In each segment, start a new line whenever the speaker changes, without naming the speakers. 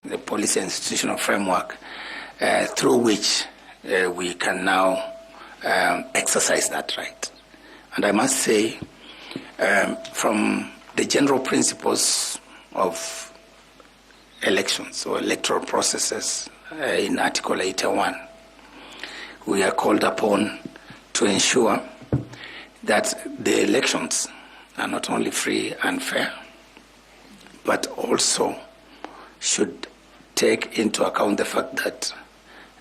the policy and institutional framework through which we can now exercise that right. And I must say, from the general principles of elections or electoral processes in Article 81, we are called upon to ensure that the elections are not only free and fair, but also should take into account the fact that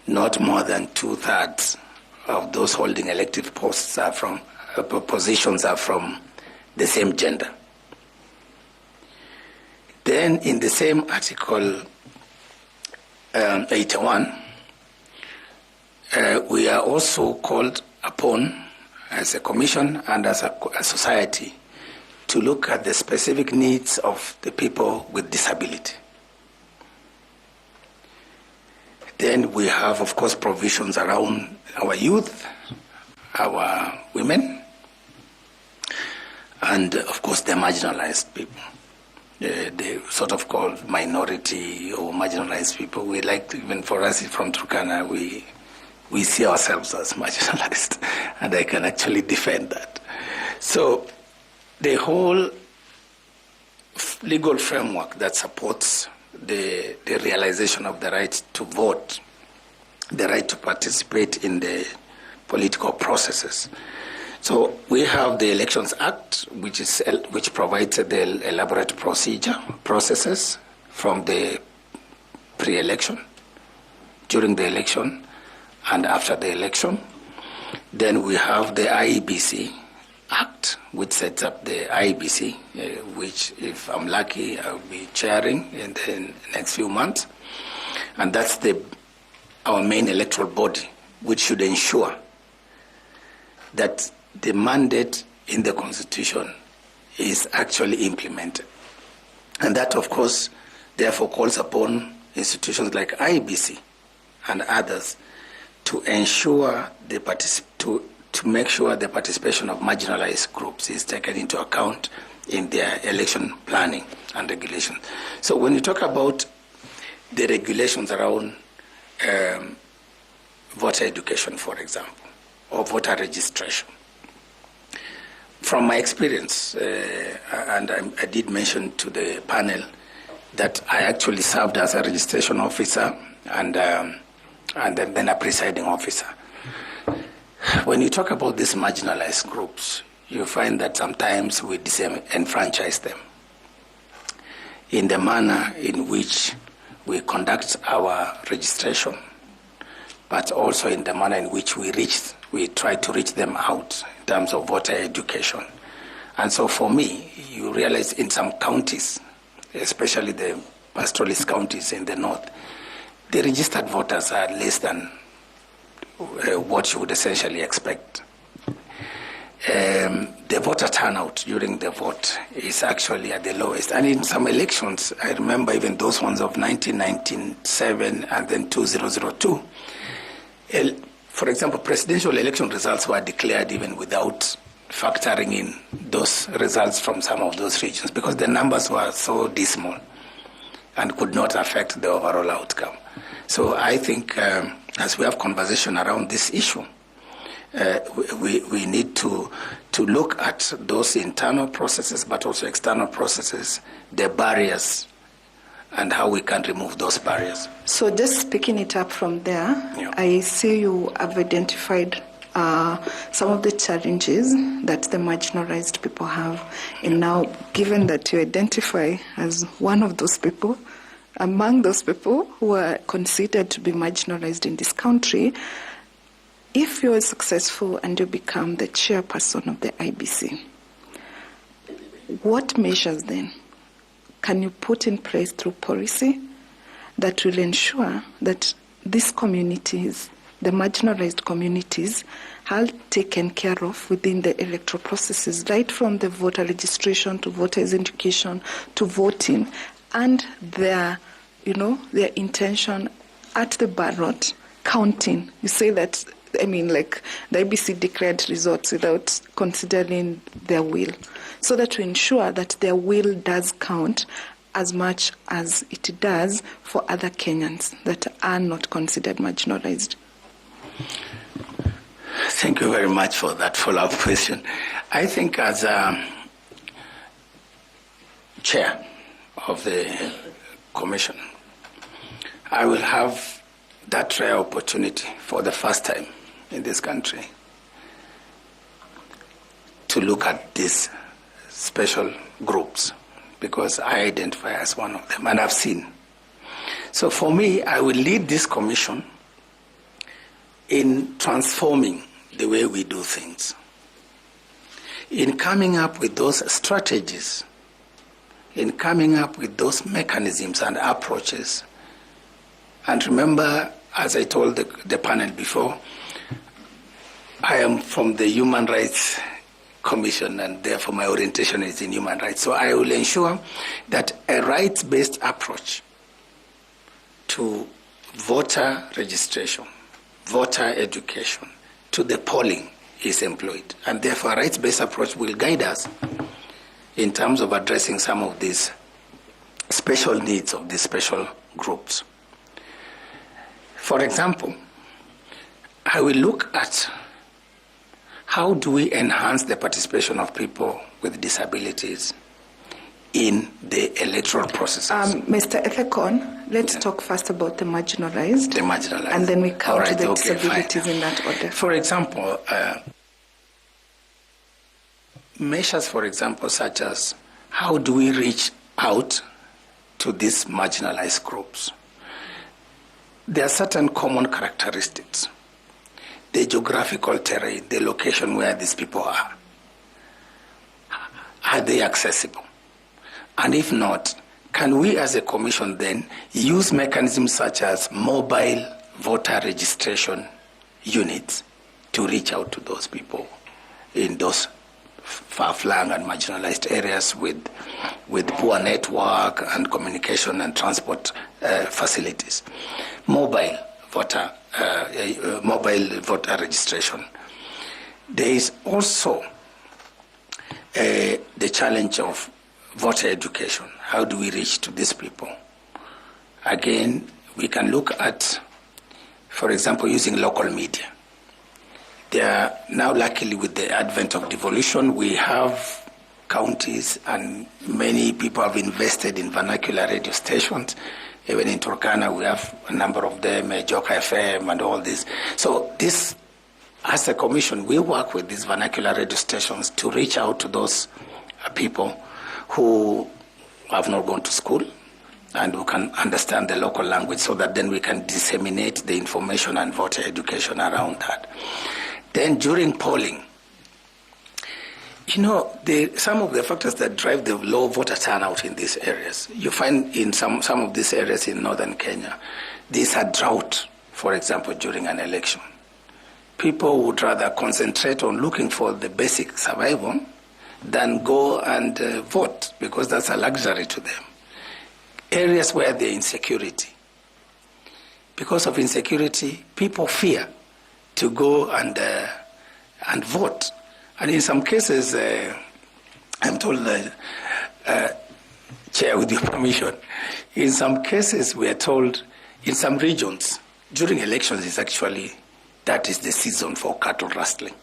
not more than 2/3 of those holding elective posts are from positions are from the same gender. Then in the same Article 81, we are also called upon as a commission and as a society to look at the specific needs of the people with disability. Then we have, of course, provisions around our youth, our women, and, of course, the marginalized people. The sort of called minority or marginalized people. We like, even for us from Turkana, we see ourselves as marginalized, and I can actually defend that. So the whole legal framework that supports the realization of the right to vote, the right to participate in the political processes. So we have the Elections Act, which provides the elaborate processes from the pre-election, during the election, and after the election. Then we have the Iebc Act, which sets up the Iebc, which, if I'm lucky, I'll be chairing in the next few months. And that's our main electoral body, which should ensure that the mandate in the Constitution is actually implemented. And that, of course, therefore calls upon institutions like Iebc and others to ensure to make sure the participation of marginalized groups is taken into account in their election planning and regulation. So when you talk about the regulations around voter education, for example, or voter registration, from my experience, and I did mention to the panel that I actually served as a registration officer and then a presiding officer. When you talk about these marginalized groups, you find that sometimes we disenfranchise them in the manner in which we conduct our registration, but also in the manner in which we try to reach them out in terms of voter education. And so for me, you realize in some counties, especially the pastoralist counties in the north, the registered voters are less than what you would essentially expect. The voter turnout during the vote is actually at the lowest. And in some elections, I remember even those ones of 1997 and then 2002, for example, presidential election results were declared even without factoring in those results from some of those regions because the numbers were so dismal and could not affect the overall outcome. So I think as we have conversation around this issue, we need to look at those internal processes but also external processes, the barriers, and how we can remove those barriers.
So just picking it up from there,
yeah.
I see you have identified some of the challenges that the marginalized people have. And now, given that you identify as one of those people, among those people who are considered to be marginalized in this country, if you're successful and you become the chairperson of the Iebc, what measures then can you put in place through policy that will ensure that these communities, the marginalized communities, are taken care of within the electoral processes, right from the voter registration to voters' education to voting, and their intention at the ballot counting? You say that, the Iebc declared results without considering their will, so that to ensure that their will does count as much as it does for other Kenyans that are not considered marginalized?
Thank you very much for that follow-up question. I think as a chair of the commission, I will have that rare opportunity for the first time in this country to look at these special groups, because I identify as one of them and I've seen. So for me, I will lead this commission in transforming the way we do things, in coming up with those strategies, in coming up with those mechanisms and approaches. And remember, as I told the panel before, I am from the Human Rights Commission, and therefore my orientation is in human rights. So I will ensure that a rights-based approach to voter registration, voter education, to the polling is employed. And therefore a rights-based approach will guide us in terms of addressing some of these special needs of these special groups. For example, I will look at how do we enhance the participation of people with disabilities in the electoral processes.
Mr. Ethekon, let's talk first about the marginalized.
The marginalized.
And then we come to the
okay,
disabilities
fine.
in that order.
For example, measures, for example, such as how do we reach out to these marginalized groups? There are certain common characteristics. The geographical terrain, the location where these people are. Are they accessible? And if not, can we as a commission then use mechanisms such as mobile voter registration units to reach out to those people in those far-flung and marginalized areas with poor network and communication and transport facilities? Mobile voter registration. There is also the challenge of voter education. How do we reach to these people? Again, we can look at, for example, using local media. There are now, luckily, with the advent of devolution, we have counties and many people have invested in vernacular radio stations. Even in Turkana, we have a number of them, Joka FM and all this. So this, as a commission, we work with these vernacular radio stations to reach out to those people who have not gone to school and who can understand the local language, so that then we can disseminate the information and voter education around that. Then during polling, you know, some of the factors that drive the low voter turnout in these areas, you find in some of these areas in northern Kenya, there's a drought, for example, during an election. People would rather concentrate on looking for the basic survival than go and vote, because that's a luxury to them. Areas where there is insecurity. Because of insecurity, people fear to go and vote. And in some cases, I'm told, Chair, with your permission, in some cases we are told, in some regions, during elections that is the season for cattle rustling.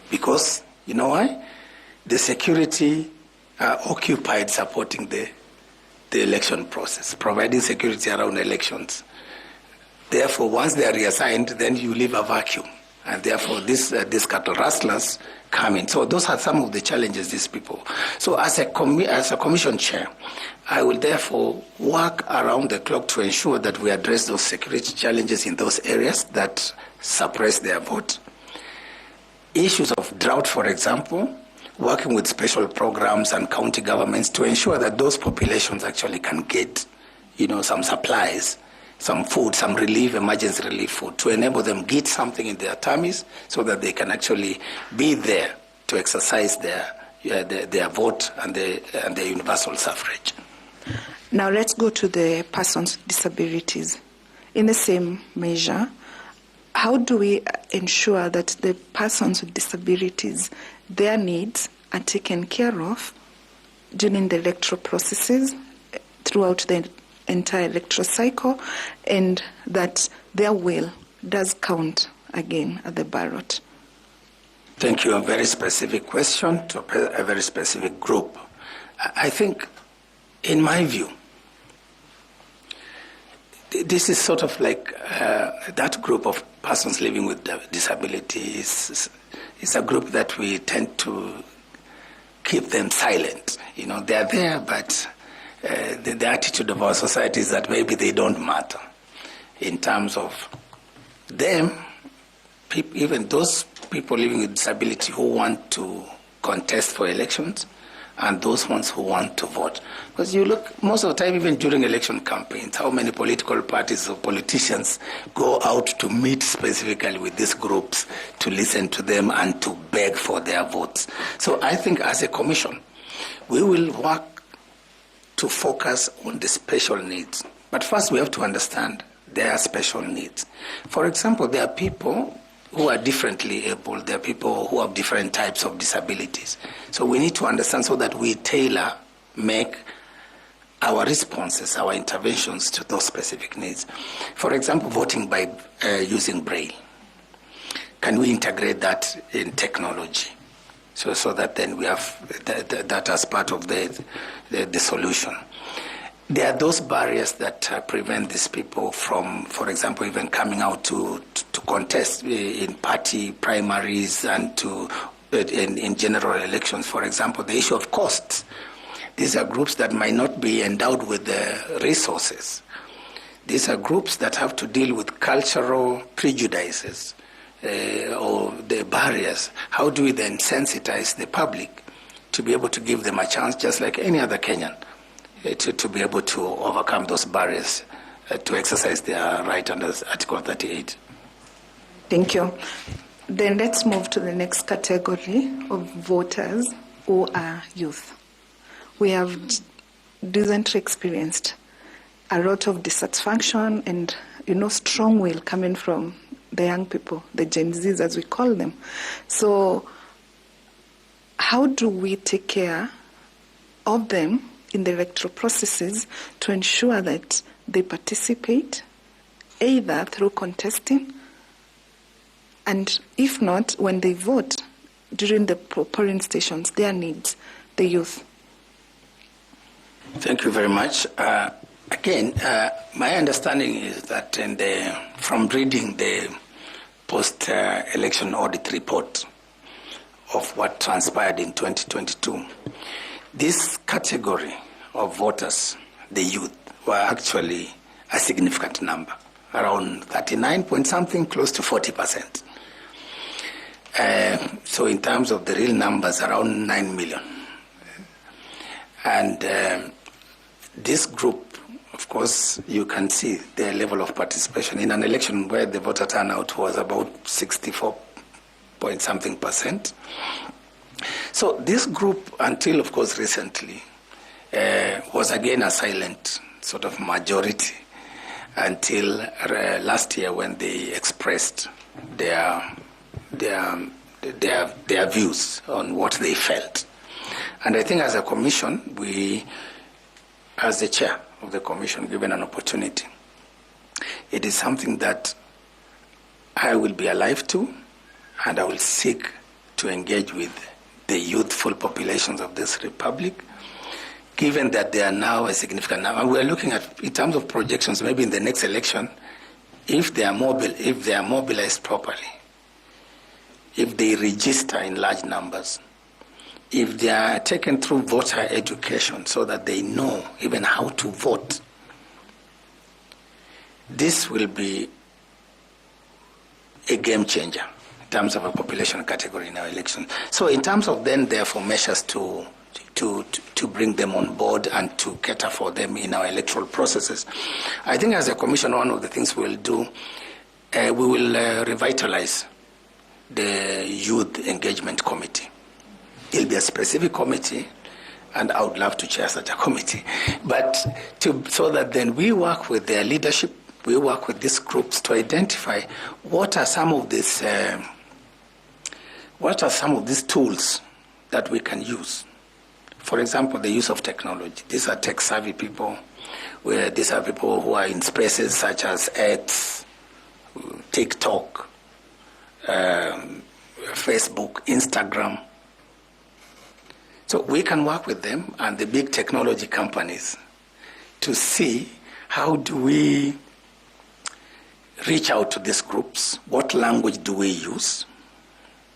Because, you know why? The security are occupied supporting the election process, providing security around elections. Therefore, once they are reassigned, then you leave a vacuum. And therefore, these cattle rustlers come in. So those are some of the challenges these people. So as a commission chair, I will therefore work around the clock to ensure that we address those security challenges in those areas that suppress their vote. Issues of drought, for example, working with special programs and county governments to ensure that those populations actually can get, some supplies, some food, some relief, emergency relief food, to enable them get something in their tummies so that they can actually be there to exercise their vote and their universal suffrage.
Now let's go to the persons with disabilities. In the same measure, how do we ensure that the persons with disabilities, their needs are taken care of during the electoral processes throughout the entire electoral cycle, and that their will does count again at the ballot.
Thank you. A very specific question to a very specific group. I think, in my view, this is sort of like that group of persons living with disabilities is a group that we tend to keep them silent. You know, they're there, but the attitude of our society is that maybe they don't matter in terms of them, even those people living with disability who want to contest for elections and those ones who want to vote. Because you look, most of the time, even during election campaigns, how many political parties or politicians go out to meet specifically with these groups to listen to them and to beg for their votes. So I think as a commission, we will work to focus on the special needs. But first we have to understand their special needs. For example, there are people who are differently able. There are people who have different types of disabilities. So we need to understand so that we make our responses, our interventions to those specific needs. For example, voting by using Braille. Can we integrate that in technology? So that then we have that as part of the solution. There are those barriers that prevent these people from, for example, even coming out to contest in party primaries and in general elections. For example, the issue of costs. These are groups that might not be endowed with the resources. These are groups that have to deal with cultural prejudices or the barriers. How do we then sensitize the public to be able to give them a chance, just like any other Kenyan, to be able to overcome those barriers, to exercise their right under Article 38.
Thank you. Then let's move to the next category of voters who are youth. We have recently experienced a lot of dissatisfaction and, strong will coming from the young people, the Gen Zs as we call them. So how do we take care of them in the electoral processes to ensure that they participate either through contesting, and if not, when they vote during the polling stations, their needs, the youth?
Thank you very much. Again, my understanding is that from reading the post-election audit report of what transpired in 2022, this category of voters, the youth, were actually a significant number, around 39 point something, close to 40%. So in terms of the real numbers, around 9 million. And this group, of course, you can see their level of participation in an election where the voter turnout was about 64 point something percent. So this group, until of course recently, was again a silent sort of majority until last year when they expressed their views on what they felt. And I think as a commission, we, as the chair of the commission, given an opportunity, it is something that I will be alive to, and I will seek to engage with the youthful populations of this republic, given that they are now a significant number. And we are looking at, in terms of projections, maybe in the next election, if they are mobilized properly, if they register in large numbers, if they are taken through voter education so that they know even how to vote, this will be a game changer in terms of a population category in our election. So in terms of then, therefore, measures to bring them on board and to cater for them in our electoral processes, I think as a commission, one of the things we'll do, we will revitalize the Youth Engagement Committee. It'll be a specific committee, and I would love to chair such a committee. But so that then we work with their leadership, we work with these groups to identify what are some of these tools that we can use. For example, the use of technology. These are tech-savvy people. where these are people who are in spaces such as X, TikTok, Facebook, Instagram. So we can work with them and the big technology companies to see how do we reach out to these groups, what language do we use.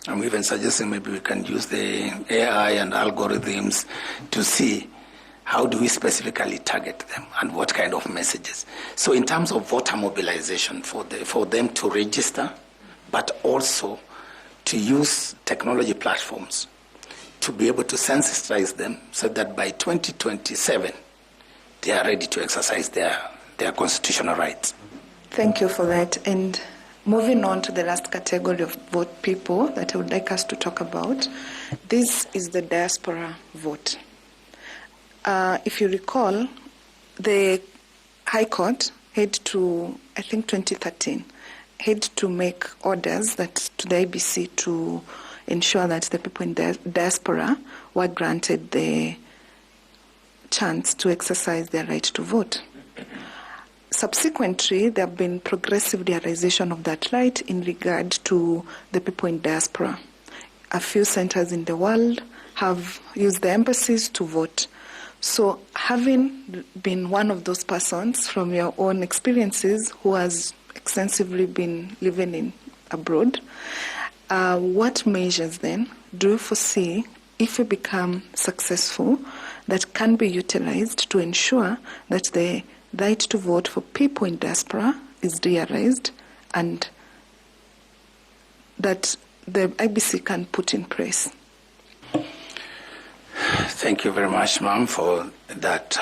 I'm even suggesting maybe we can use the AI and algorithms to see how do we specifically target them and what kind of messages. So in terms of voter mobilization for them to register, but also to use technology platforms to be able to sensitize them so that by 2027, they are ready to exercise their constitutional rights.
Thank you for that. And moving on to the last category of vote people that I would like us to talk about, this is the diaspora vote. If you recall, the High Court had to, I think 2013, had to make orders that to the Iebc to ensure that the people in the diaspora were granted the chance to exercise their right to vote. Subsequently, there have been progressive realization of that right in regard to the people in diaspora. A few centers in the world have used the embassies to vote. So having been one of those persons from your own experiences who has extensively been living in abroad, what measures then do you foresee, if we become successful, that can be utilized to ensure that the right to vote for people in diaspora is realized and that the IBC can put in place?
Thank you very much, ma'am, for that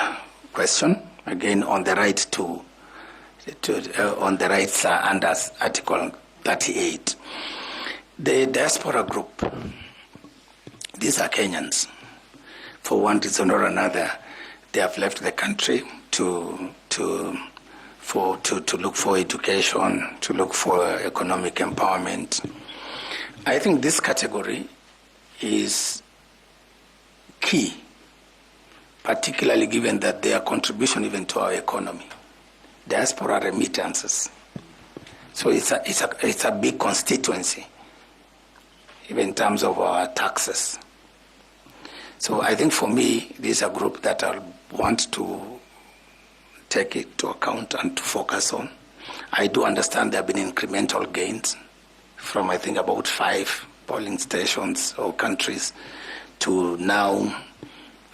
question. Again, on the right on the rights under Article 38. The diaspora group, these are Kenyans. For one reason or another, they have left the country to look for education, to look for economic empowerment. I think this category is key, particularly given that their contribution even to our economy. Diaspora remittances. So it's a big constituency, even in terms of our taxes. So I think for me, this is a group that I want to take it to account and to focus on. I do understand there have been incremental gains from, I think, about 5 polling stations or countries to now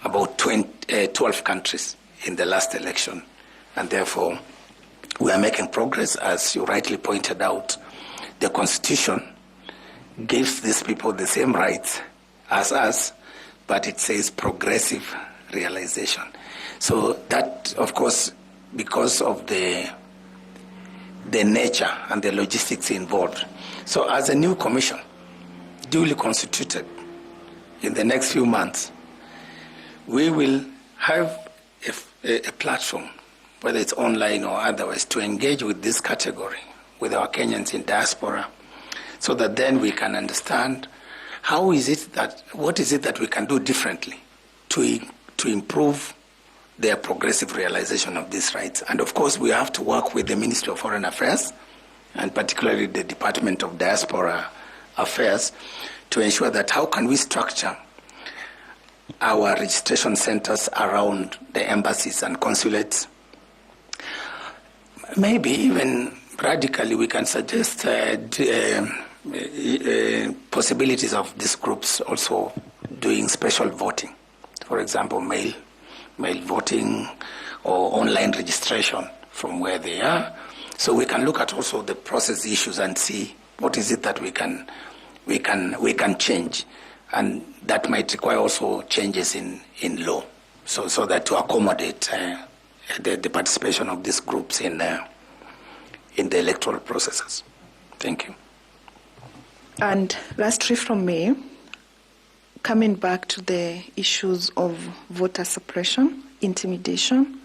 about 12 countries in the last election. And therefore, we are making progress. As you rightly pointed out, the Constitution gives these people the same rights as us, but it says progressive realization. So that, of course, because of the nature and the logistics involved. So as a new commission, duly constituted, in the next few months, we will have a platform, whether it's online or otherwise, to engage with this category, with our Kenyans in diaspora, so that then we can understand what is it that we can do differently to improve their progressive realization of these rights. And of course, we have to work with the Ministry of Foreign Affairs, and particularly the Department of Diaspora Affairs, to ensure that how can we structure our registration centers around the embassies and consulates. Maybe even radically we can suggest possibilities of these groups also doing special voting. For example, mail voting or online registration from where they are. So we can look at also the process issues and see what is it that we can change. And that might require also changes in law, so that to accommodate the participation of these groups in the electoral processes. Thank you.
And lastly from me, coming back to the issues of voter suppression, intimidation,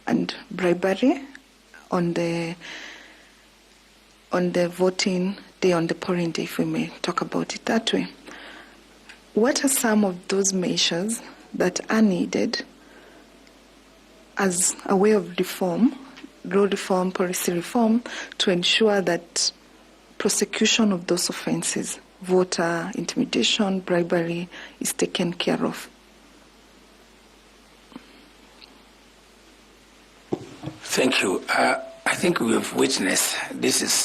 and bribery on the voting day, on the polling day, if we may talk about it that way. What are some of those measures that are needed as a way of reform, law reform, policy reform, to ensure that prosecution of those offences, voter intimidation, bribery, is taken care of?
Thank you. I think we've witnessed,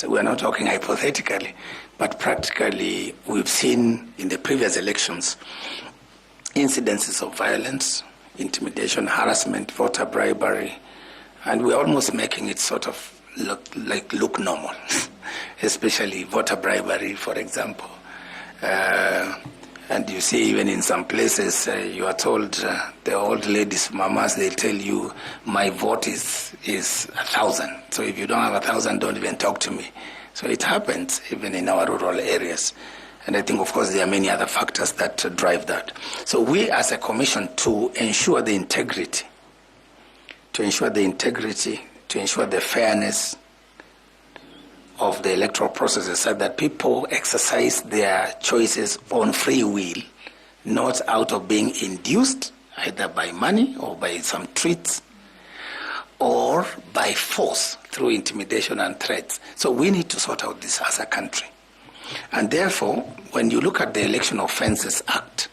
we're not talking hypothetically, but practically we've seen in the previous elections incidences of violence, intimidation, harassment, voter bribery, and we're almost making it sort of look normal, especially voter bribery, for example. And you see, even in some places, you are told, the old ladies, mamas, they'll tell you, my vote is 1,000. So if you don't have 1,000, don't even talk to me. So it happens even in our rural areas. And I think, of course, there are many other factors that drive that. So we, as a commission, to ensure the integrity, to ensure the fairness of the electoral processes, so that people exercise their choices on free will, not out of being induced either by money or by some treats or by force through intimidation and threats. So we need to sort out this as a country. And therefore, when you look at the Election Offences Act,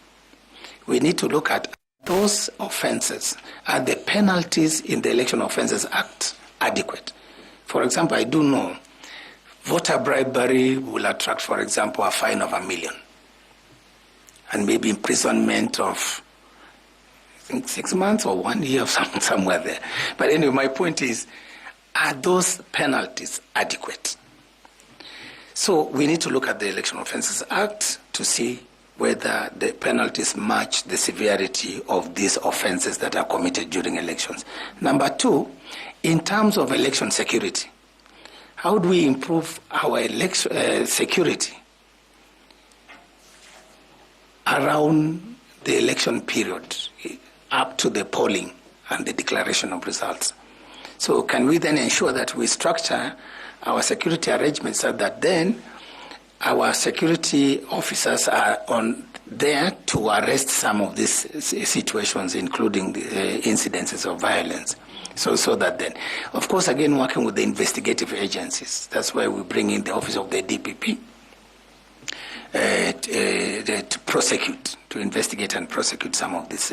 we need to look at those offences. Are the penalties in the Election Offences Act adequate? For example, I do know voter bribery will attract, for example, a fine of $1 million and maybe imprisonment of, I think, 6 months or 1 year, somewhere there. But anyway, my point is, are those penalties adequate? So we need to look at the Election Offences Act to see whether the penalties match the severity of these offences that are committed during elections. Number two, in terms of election security, how do we improve our election security around the election period, up to the polling and the declaration of results? So can we then ensure that we structure our security arrangements so that then our security officers are there to arrest some of these situations, including the incidences of violence? So that then, of course, again, working with the investigative agencies. That's why we bring in the office of the DPP to prosecute, to investigate and prosecute some of these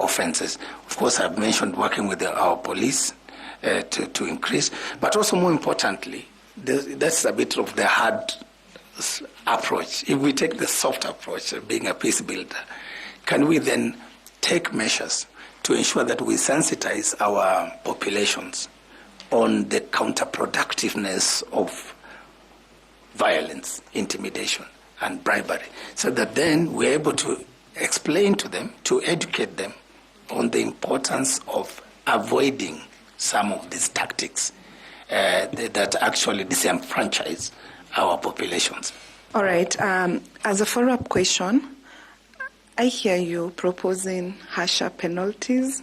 offences. Of course, I've mentioned working with our police to increase, but also more importantly, that's a bit of the hard approach. If we take the soft approach of being a peace builder, can we then take measures to ensure that we sensitize our populations on the counterproductiveness of violence, intimidation, and bribery, so that then we're able to explain to them, to educate them on the importance of avoiding some of these tactics that actually disenfranchise our populations.
All right. As a follow-up question, I hear you proposing harsher penalties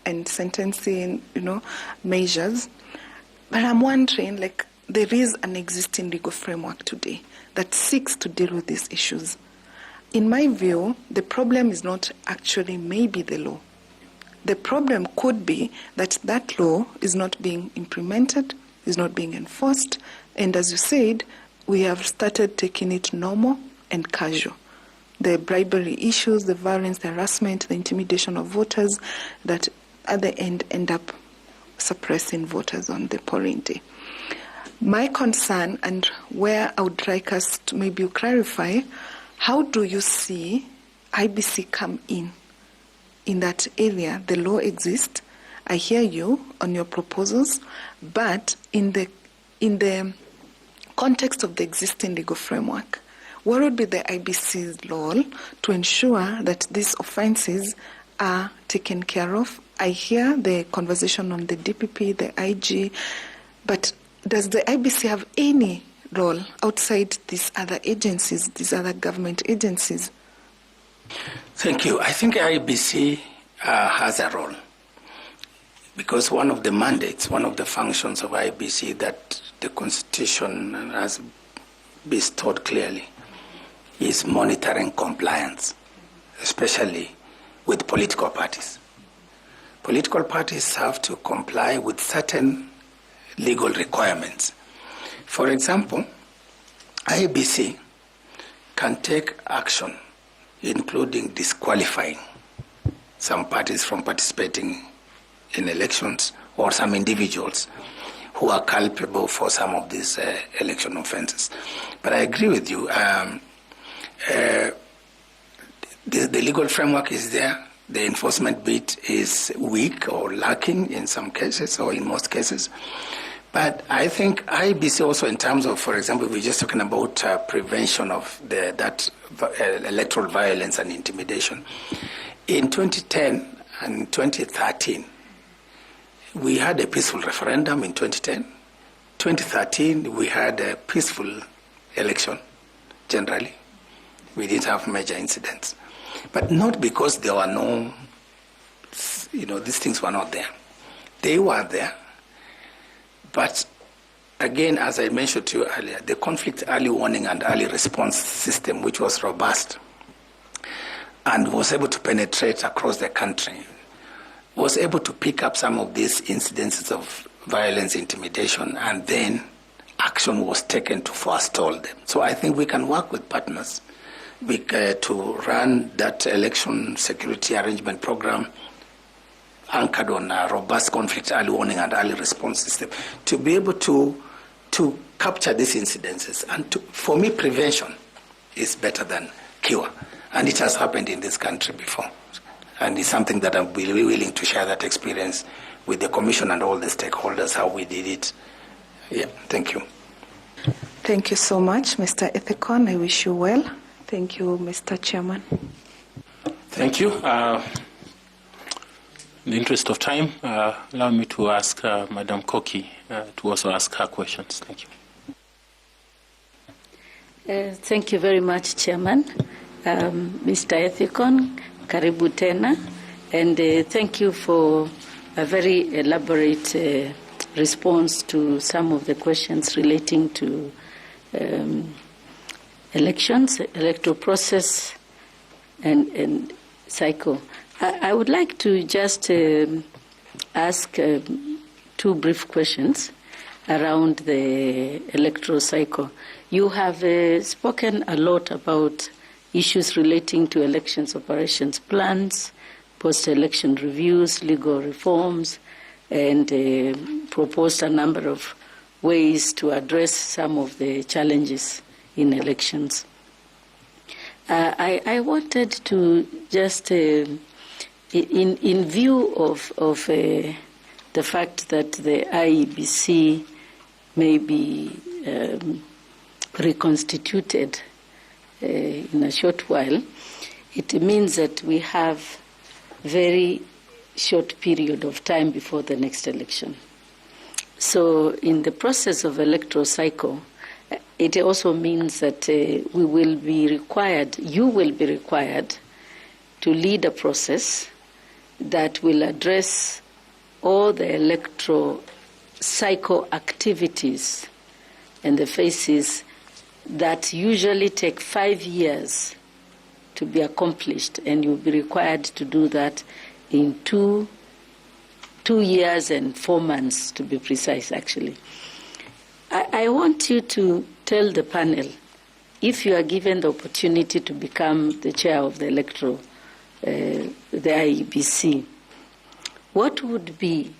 and sentencing, measures. But I'm wondering, there is an existing legal framework today that seeks to deal with these issues. In my view, the problem is not actually maybe the law. The problem could be that that law is not being implemented, is not being enforced, and as you said, we have started taking it normal and casual. The bribery issues, the violence, the harassment, the intimidation of voters that at the end up suppressing voters on the polling day. My concern, and where I would like us to maybe clarify, how do you see IEBC come in that area? The law exists. I hear you on your proposals, but in the context of the existing legal framework, what would be the IEBC's role to ensure that these offences are taken care of? I hear the conversation on the DPP, the IG, but does the IEBC have any role outside these other agencies, these other government agencies?
Thank you. I think IEBC has a role, because one of the mandates, one of the functions of IEBC that the Constitution has bestowed clearly is monitoring compliance, especially with political parties. political parties have to comply with certain legal requirements. For example, Iebc can take action, including disqualifying some parties from participating in elections or some individuals who are culpable for some of these election offenses. But I agree with you. The legal framework is there. The enforcement bit is weak or lacking in some cases or in most cases. But I think Iebc also, in terms of, for example, we're just talking about prevention of that electoral violence and intimidation. In 2010 and 2013, we had a peaceful referendum in 2010. 2013, we had a peaceful election, generally. We didn't have major incidents. But not because there were no, these things were not there. They were there. But again, as I mentioned to you earlier, the conflict early warning and early response system, which was robust and was able to penetrate across the country, was able to pick up some of these incidences of violence, intimidation, and then action was taken to forestall them. So I think we can work with partners to run that election security arrangement program anchored on a robust conflict early warning and early response system to be able to capture these incidences. And for me, prevention is better than cure. And it has happened in this country before. And it's something that I'm really willing to share that experience with the Commission and all the stakeholders, how we did it. Yeah, thank you.
Thank you so much, Mr. Ethekon. I wish you well. Thank you, Mr. Chairman.
Thank you. In the interest of time, allow me to ask Madam Koki to also ask her questions. Thank you.
Thank you very much, Chairman. Mr. Ethekon, karibu tena, and thank you for a very elaborate response to some of the questions relating to elections, electoral process, and cycle. I would like to just ask two brief questions around the electoral cycle. You have spoken a lot about issues relating to elections operations plans, post-election reviews, legal reforms, and proposed a number of ways to address some of the challenges in elections. I wanted to just, in view of the fact that the Iebc may be reconstituted in a short while, it means that we have very short period of time before the next election. So in the process of electoral cycle, it also means that we will be required, you will be required to lead a process that will address all the electoral cycle activities and the phases that usually take 5 years to be accomplished, and you'll be required to do that in 2 years and 4 months, to be precise, actually. I want you to tell the panel, if you are given the opportunity to become the chair of the Electoral, the Iebc, what would be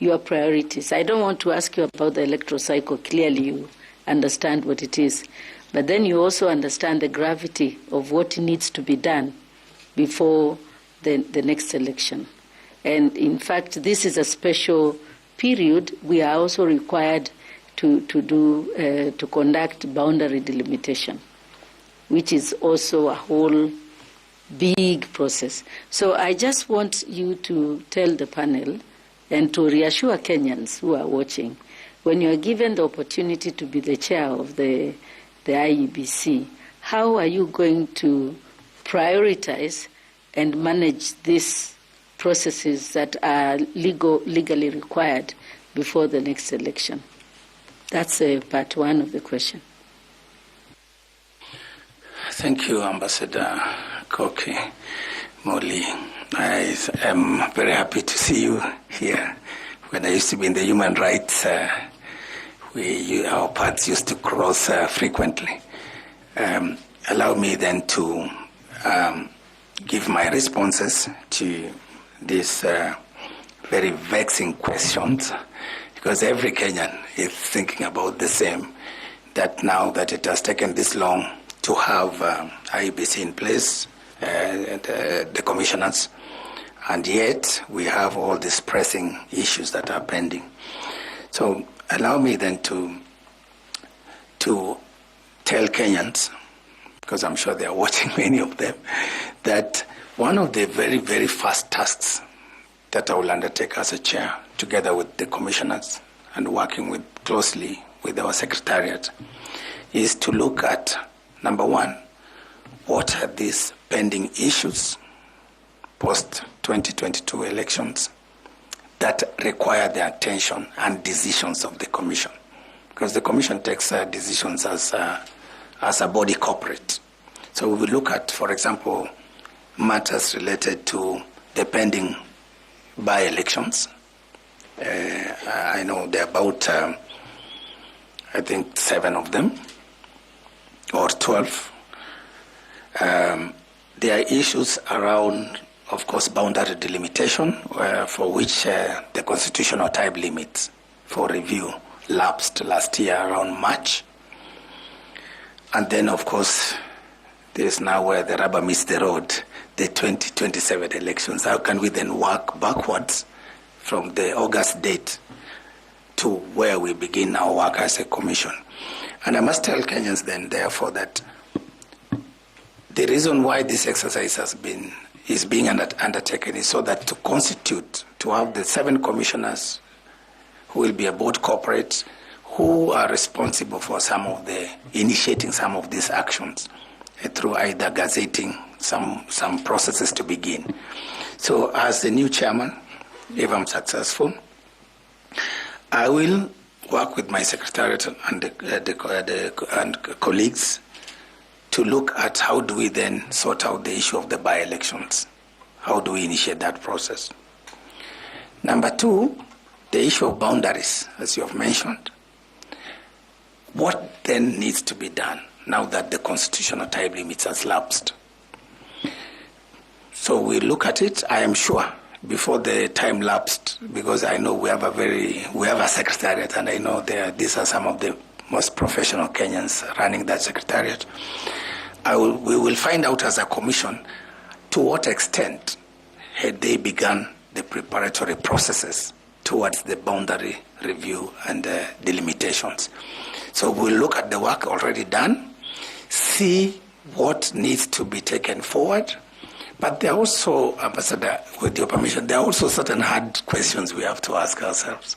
your priorities? I don't want to ask you about the electoral cycle. Clearly, you understand what it is. But then you also understand the gravity of what needs to be done before the next election. And in fact, this is a special period. We are also required to conduct boundary delimitation, which is also a whole big process. So I just want you to tell the panel and to reassure Kenyans who are watching, when you are given the opportunity to be the chair of the Iebc, how are you going to prioritize and manage these processes that are legally required before the next election? That's part one of the question.
Thank you, Ambassador Koki Moli. I am very happy to see you here. When I used to be in the human rights, our paths used to cross frequently. Allow me then to give my responses to these very vexing questions, because every Kenyan is thinking about the same, that now that it has taken this long to have Iebc in place, the commissioners, and yet we have all these pressing issues that are pending. So allow me then to tell Kenyans, because I'm sure they are watching, many of them, that one of the very, very first tasks that I will undertake as a chair, together with the commissioners and working closely with our secretariat, is to look at, number one, what are these pending issues post-2022 elections that require the attention and decisions of the Commission. Because the Commission takes decisions as a body corporate. So we will look at, for example, matters related to the pending by-elections. I know there are about, I think, 7 of them, or 12. There are issues around, of course, boundary delimitation, for which the constitutional time limits for review lapsed last year around March. And then, of course, there is now where the rubber meets the road, the 2027 elections. How can we then work backwards from the August date to where we begin our work as a commission? And I must tell Kenyans then, therefore, that the reason why this exercise is being undertaken is so that to have the 7 commissioners who will be a board corporate, who are responsible for initiating some of these actions through either gazetting some processes to begin. So as the new chairman, if I'm successful, I will work with my secretariat and colleagues to look at how do we then sort out the issue of the by-elections. How do we initiate that process? Number 2, the issue of boundaries, as you have mentioned. What then needs to be done now that the constitutional time limits has lapsed? So we look at it, I am sure, before the time lapsed, because I know we have a secretariat, and I know these are some of the most professional Kenyans running that secretariat. We will find out as a commission to what extent had they begun the preparatory processes towards the boundary review and delimitations. So we'll look at the work already done, see what needs to be taken forward. But there are also, Ambassador, with your permission, there are also certain hard questions we have to ask ourselves.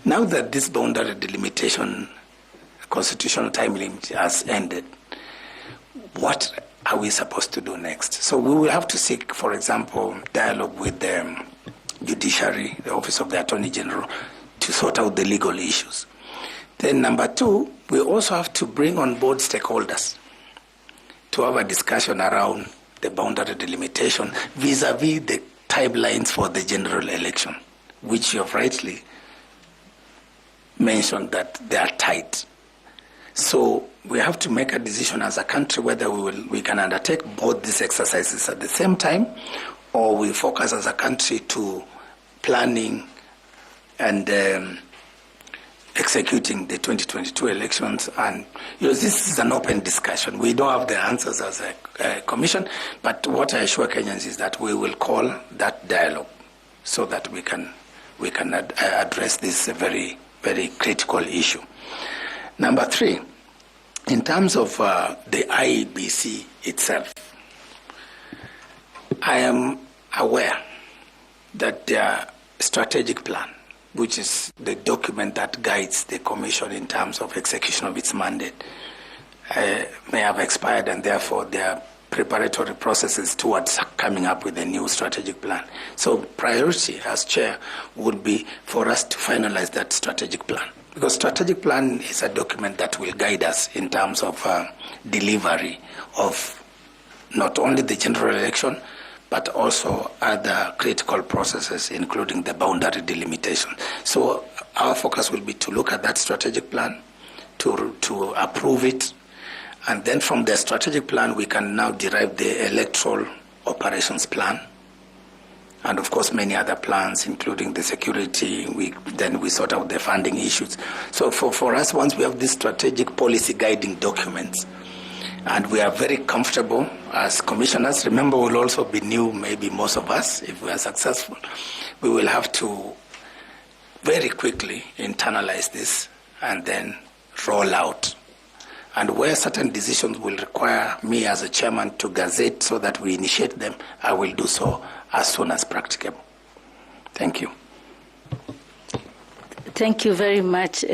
Now that this boundary delimitation constitutional time limit has ended, what are we supposed to do next? So we will have to seek, for example, dialogue with the judiciary, the Office of the Attorney General, to sort out the legal issues. Then number 2, we also have to bring on board stakeholders to have a discussion around the boundary delimitation vis-a-vis the timelines for the general election, which you have rightly mentioned that they are tight. So we have to make a decision as a country whether we can undertake both these exercises at the same time, or we focus as a country to planning and executing the 2022 elections. And this is an open discussion. We don't have the answers as a commission, but what I assure Kenyans is that we will call that dialogue so that we can address this very, very critical issue. Number 3, in terms of the Iebc itself, I am aware that their strategic plan, which is the document that guides the Commission in terms of execution of its mandate, may have expired, and therefore their preparatory processes towards coming up with a new strategic plan. So priority as chair would be for us to finalize that strategic plan, because strategic plan is a document that will guide us in terms of delivery of not only the general election, but also other critical processes, including the boundary delimitation. So our focus will be to look at that strategic plan, to approve it, and then from the strategic plan, we can now derive the electoral operations plan, and of course many other plans, including the security. Then we sort out the funding issues. So for us, once we have these strategic policy guiding documents, and we are very comfortable as commissioners, remember we'll also be new, maybe most of us, if we are successful, we will have to very quickly internalize this and then roll out. And where certain decisions will require me as a chairman to gazette so that we initiate them, I will do so as soon as practicable. Thank you.
Thank you very much.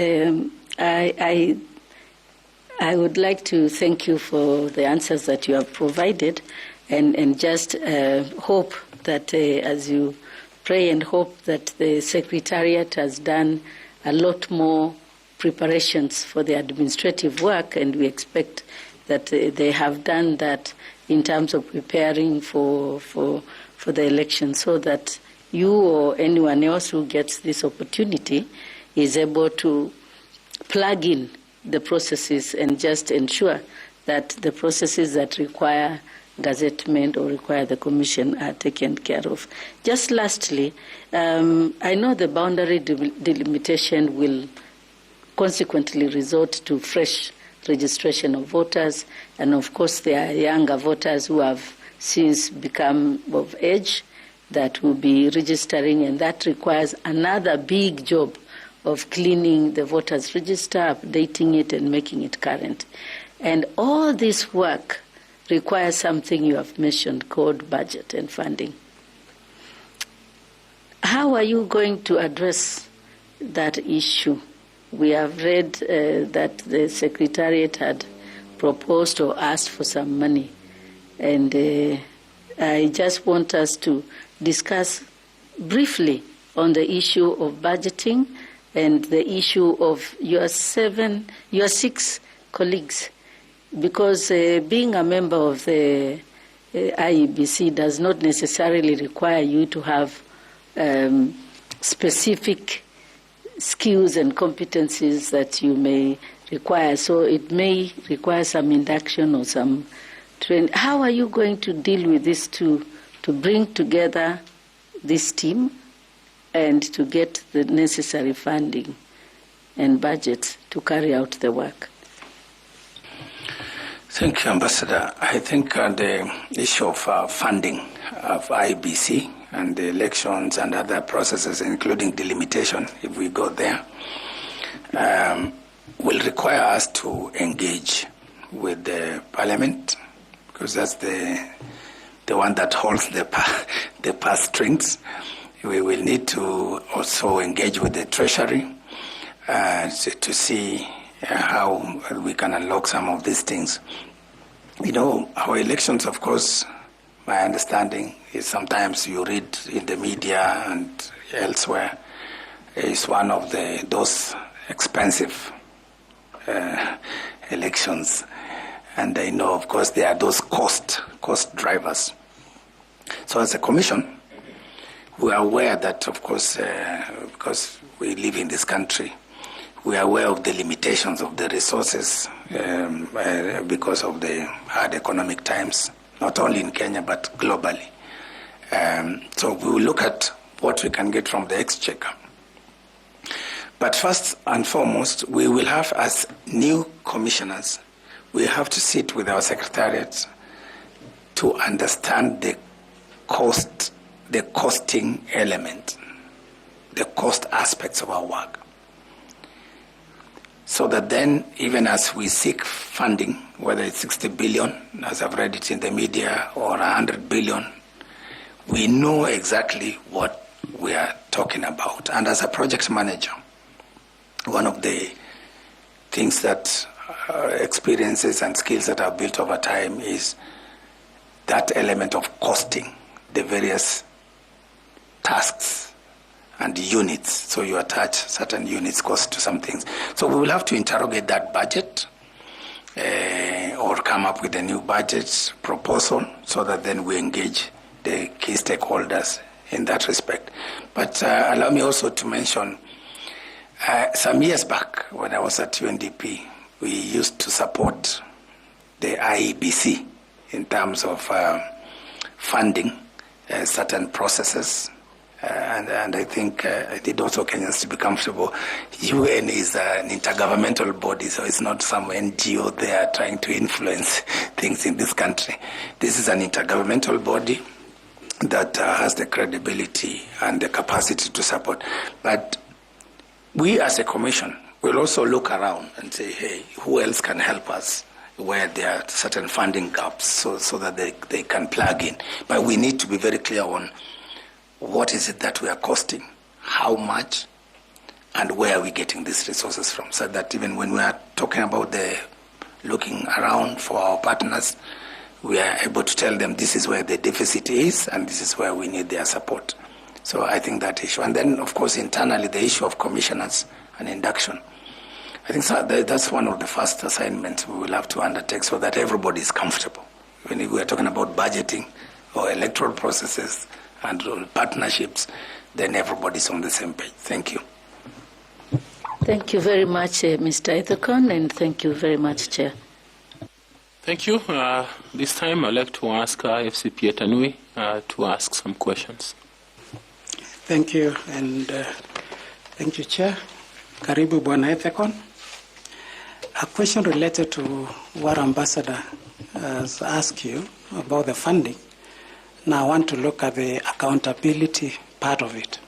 I would like to thank you for the answers that you have provided, and just hope that as you pray and hope that the Secretariat has done a lot more preparations for the administrative work, and we expect that they have done that in terms of preparing for the election, so that you or anyone else who gets this opportunity is able to plug in the processes and just ensure that the processes that require gazettement or require the commission are taken care of. Just lastly, I know the boundary delimitation will consequently resort to fresh registration of voters, and of course there are younger voters who have since become of age that will be registering, and that requires another big job of cleaning the voters register, updating it and making it current. And all this work requires something you have mentioned called budget and funding. How are you going to address that issue? We have read that the Secretariat had proposed or asked for some money, and I just want us to discuss briefly on the issue of budgeting and the issue of your 6 colleagues, because being a member of the Iebc does not necessarily require you to have specific skills and competencies that you may require. So it may require some induction or some training. How are you going to deal with this to bring together this team and to get the necessary funding and budgets to carry out the work?
Thank you, Ambassador. I think the issue of funding of Iebc and the elections and other processes, including delimitation, if we go there, will require us to engage with the Parliament, because that's the one that holds the purse strings. We will need to also engage with the Treasury to see how we can unlock some of these things. You know, our elections, of course, my understanding is sometimes you read in the media and elsewhere, is one of those expensive elections. And I know, of course, there are those cost drivers. So as a commission, we are aware that, of course, because we live in this country, we are aware of the limitations of the resources because of the hard economic times, not only in Kenya, but globally. So we will look at what we can get from the exchequer. But first and foremost, we will have, as new commissioners, we have to sit with our secretariats to understand the costing element, the cost aspects of our work. So that then, even as we seek funding, whether it's 60 billion, as I've read it in the media, or 100 billion, we know exactly what we are talking about. And as a project manager, one of the things that experiences and skills that I've built over time is that element of costing the various tasks and units. So you attach certain units cost to some things. So we will have to interrogate that budget or come up with a new budget proposal so that then we engage the key stakeholders in that respect. But allow me also to mention, some years back when I was at UNDP, we used to support the Iebc in terms of funding certain processes. And I think I need also Kenyans to be comfortable. UN is an intergovernmental body, so it's not some NGO there trying to influence things in this country. This is an intergovernmental body that has the credibility and the capacity to support. But we as a commission will also look around and say, hey, who else can help us where there are certain funding gaps so that they can plug in. But we need to be very clear on what is it that we are costing, how much, and where are we getting these resources from, so that even when we are talking about the looking around for our partners, we are able to tell them this is where the deficit is and this is where we need their support. So I think that issue. And then, of course, internally, the issue of commissioners and induction. I think that's one of the first assignments we will have to undertake so that everybody is comfortable. When we are talking about budgeting or electoral processes and partnerships, then everybody's on the same page. Thank you.
Thank you very much, Mr. Ethekon, and thank you very much, Chair.
Thank you. This time I'd like to ask FCP Tanui to ask some questions.
Thank you, and thank you, Chair. Karibu Bwana Ethekon. A question related to what Ambassador has asked you about the funding. Now I want to look at the accountability part of it.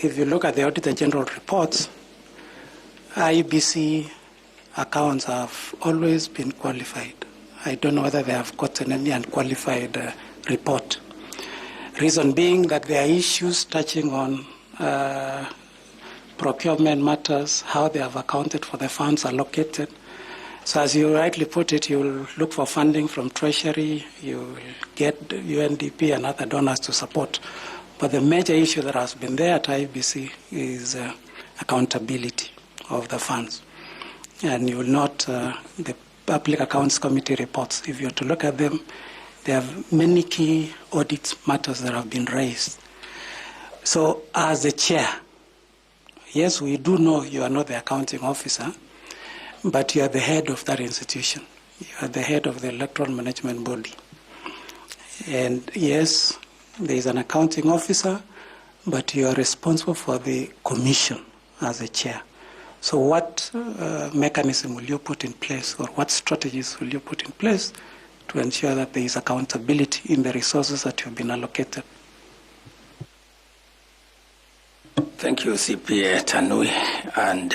If you look at the Auditor General reports, Iebc accounts have always been qualified. I don't know whether they have gotten any unqualified report. Reason being that there are issues touching on procurement matters, how they have accounted for the funds allocated. So as you rightly put it, you will look for funding from Treasury, you will get UNDP and other donors to support. But the major issue that has been there at Iebc is accountability of the funds. And you will note the Public Accounts Committee reports. If you are to look at them, there are many key audit matters that have been raised. So as the chair, yes, we do know you are not the accounting officer, but you are the head of that institution. You are the head of the Electoral Management Body. And yes, there is an accounting officer, but you are responsible for the commission as a chair. So what mechanism will you put in place, or what strategies will you put in place to ensure that there is accountability in the resources that you have been allocated?
Thank you, CPA Tanui. And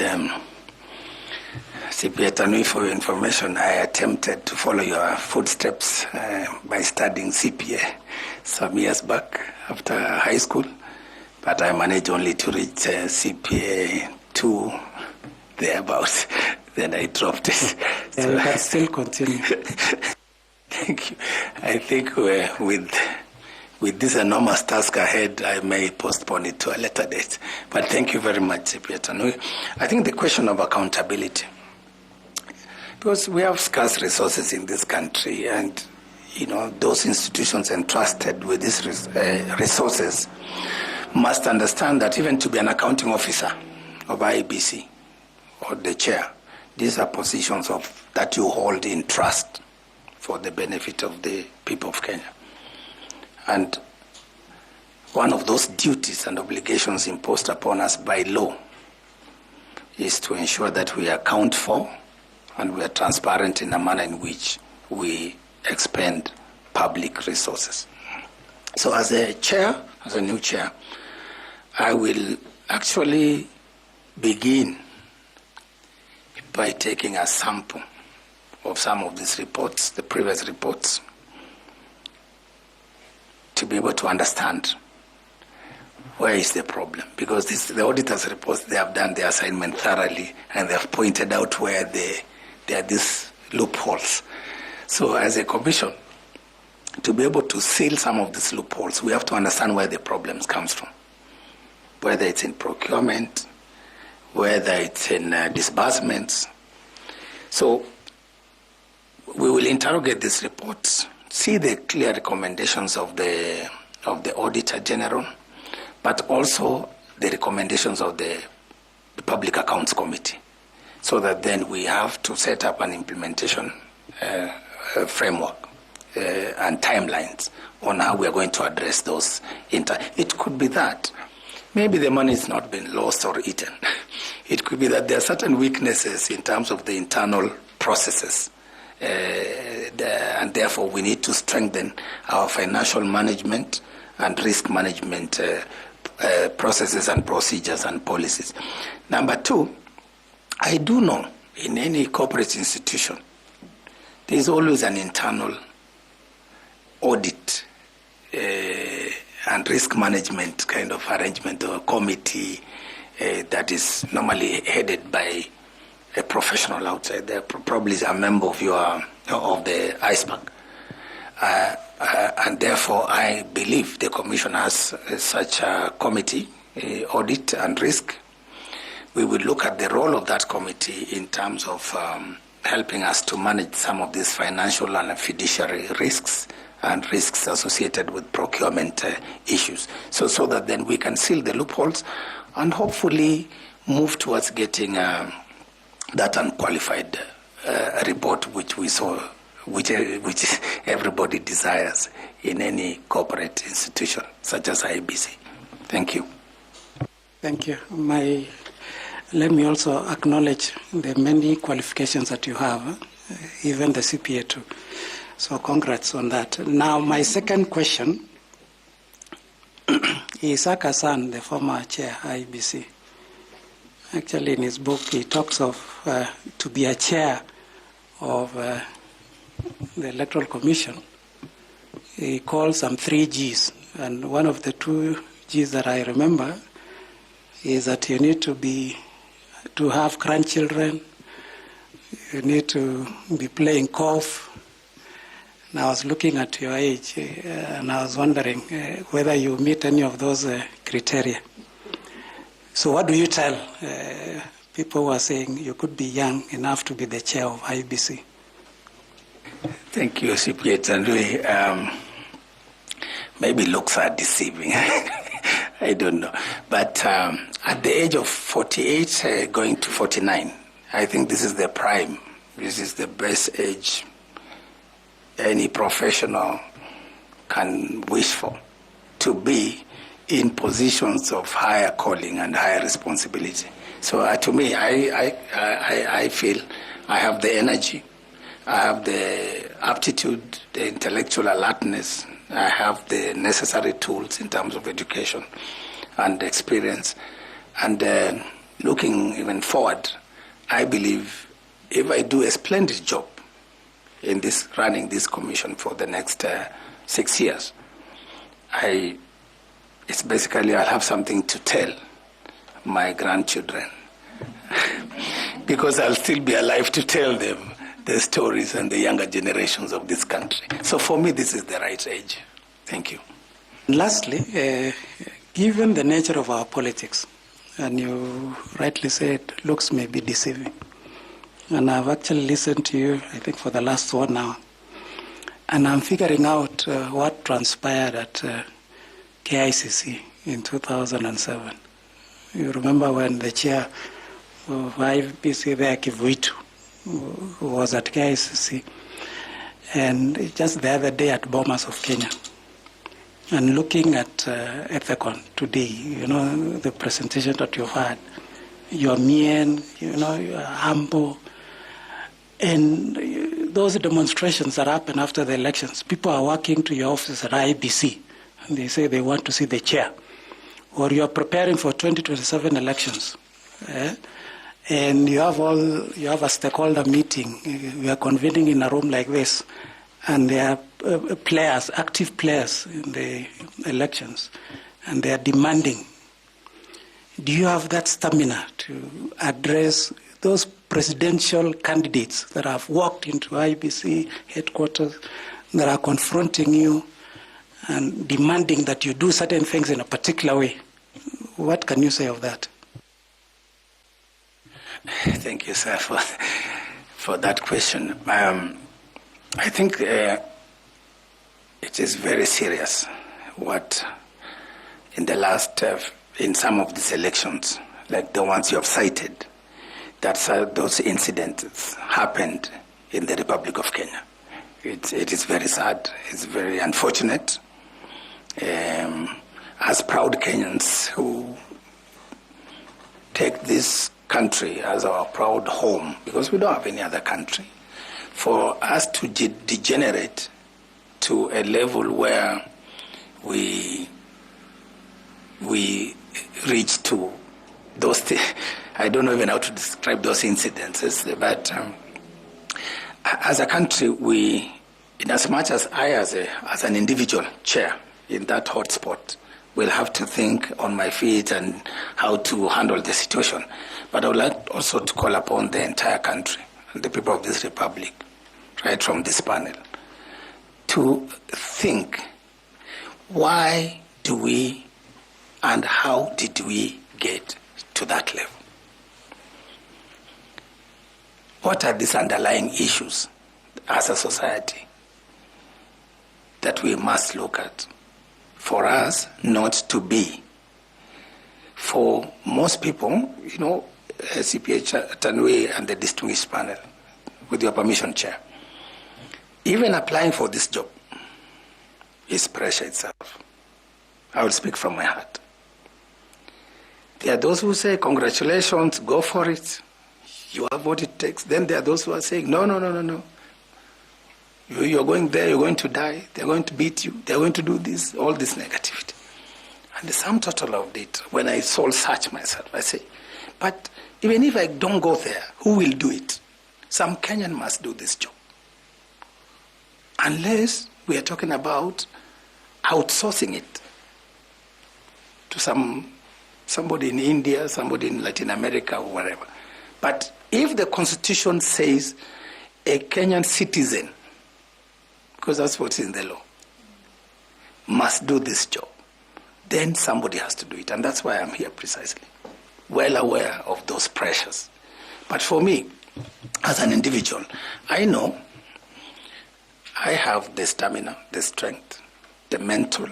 CPA Tanui, for your information, I attempted to follow your footsteps by studying CPA some years back after high school, but I managed only to reach CPA 2 thereabouts. Then I dropped it.
So you can still continue.
Thank you. I think with this enormous task ahead, I may postpone it to a later date. But thank you very much, CPA Tanui. I think the question of accountability, because we have scarce resources in this country, and those institutions entrusted with these resources must understand that even to be an accounting officer of Iebc or the chair, these are positions that you hold in trust for the benefit of the people of Kenya. And one of those duties and obligations imposed upon us by law is to ensure that we account for and we are transparent in a manner in which we expend public resources. So as a chair, as a new chair, I will actually begin by taking a sample of some of these reports, the previous reports, to be able to understand where is the problem. Because the auditors' reports, they have done their assignment thoroughly, and they have pointed out where there are these loopholes. So as a commission, to be able to seal some of these loopholes, we have to understand where the problems comes from, whether it's in procurement, whether it's in disbursements. So we will interrogate these reports see the clear recommendations of the Auditor General, but also the recommendations of the Public Accounts Committee, so that then we have to set up an implementation framework and timelines on how we are going to address those. It could be that maybe the money has not been lost or eaten. It could be that there are certain weaknesses in terms of the internal processes, and therefore we need to strengthen our financial management and risk management processes and procedures and policies. Number two, I do know in any corporate institution, there is always an internal audit and risk management kind of arrangement or committee that is normally headed by a professional outside there, probably a member of the iceberg. And therefore, I believe the Commission has such a committee, audit and risk. We will look at the role of that committee in terms of helping us to manage some of these financial and fiduciary risks and risks associated with procurement issues, so that then we can seal the loopholes and hopefully move towards getting that unqualified report which we saw, which everybody desires in any corporate institution such as Iebc. Thank you.
Thank you. Let me also acknowledge the many qualifications that you have, even the CPA too. So congrats on that. Now, my second question is Akasan, the former chair, Iebc. Actually, in his book, he talks of to be a chair of the Electoral Commission. He calls them 3 Gs. And one of the 2 Gs that I remember is that you need to have grandchildren, you need to be playing golf. And I was looking at your age, and I was wondering whether you meet any of those criteria. So what do you tell people who are saying you could be young enough to be the chair of Iebc?
Thank you, CPA Tandui. Maybe looks are deceiving. I don't know. But at the age of 48, going to 49, I think this is the prime. This is the best age any professional can wish for, to be in positions of higher calling and higher responsibility. So to me, I feel I have the energy, I have the aptitude, the intellectual alertness, I have the necessary tools in terms of education and experience. And looking even forward, I believe if I do a splendid job in this running this commission for the next 6 years, it's basically I'll have something to tell my grandchildren because I'll still be alive to tell them the stories and the younger generations of this country. So for me, this is the right age. Thank you.
Lastly, given the nature of our politics, and you rightly said looks may be deceiving, and I've actually listened to you, I think, for the last 1 hour, and I'm figuring out what transpired at KICC in 2007. You remember when the chair of Iebc there, Kivuitu, who was at KICC, and just the other day at Bomas of Kenya, and looking at Ethekon today, you know, the presentation that you've had, you're mean, you know, you're humble, and those demonstrations that happen after the elections, people are walking to your office at Iebc, and they say they want to see the chair, or you're preparing for 2027 elections, and you have a stakeholder meeting, we are convening in a room like this, and there are players, active players in the elections, and they are demanding. Do you have that stamina to address those presidential candidates that have walked into Iebc headquarters, that are confronting you and demanding that you do certain things in a particular way? What can you say of that?
Thank you, sir, for that question. I think it is very serious what in the last, in some of these elections, like the ones you have cited, that those incidents happened in the Republic of Kenya. It is very sad. It's very unfortunate. As proud Kenyans who take this country as our proud home, because we don't have any other country, for us to degenerate to a level where we reach to those I don't know even how to describe those incidences, but as a country, we, in as much as I, as an individual chair in that hotspot, will have to think on my feet and how to handle the situation. But I would like also to call upon the entire country and the people of this republic, right from this panel, to think, why do we and how did we get to that level? What are these underlying issues as a society that we must look at for us not to be? For most people, you know, CPA Tanui and the distinguished panel, with your permission, Chair, even applying for this job is pressure itself. I will speak from my heart. There are those who say, congratulations, go for it. You have what it takes. Then there are those who are saying, no. You're going there, you're going to die, they're going to beat you, they're going to do this, all this negativity. And the sum total of it, when I soul search myself, I say, but even if I don't go there, who will do it? Some Kenyan must do this job. Unless we are talking about outsourcing it to somebody in India, somebody in Latin America, or wherever. But if the Constitution says a Kenyan citizen, because that's what's in the law, must do this job, then somebody has to do it. And that's why I'm here precisely, well aware of those pressures. But for me, as an individual, I know I have the stamina, the strength, the mental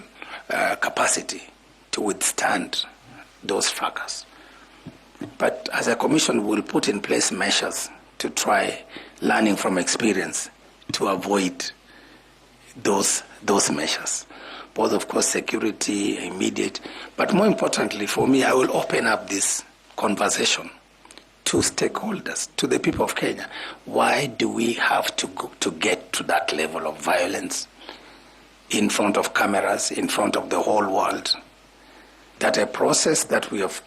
capacity to withstand those fracas. But as a commission, we'll put in place measures to try, learning from experience, to avoid those measures. Both, of course, security, immediate, but more importantly for me, I will open up this conversation to stakeholders, to the people of Kenya. Why do we have to go to get to that level of violence in front of cameras, in front of the whole world? That a process that we have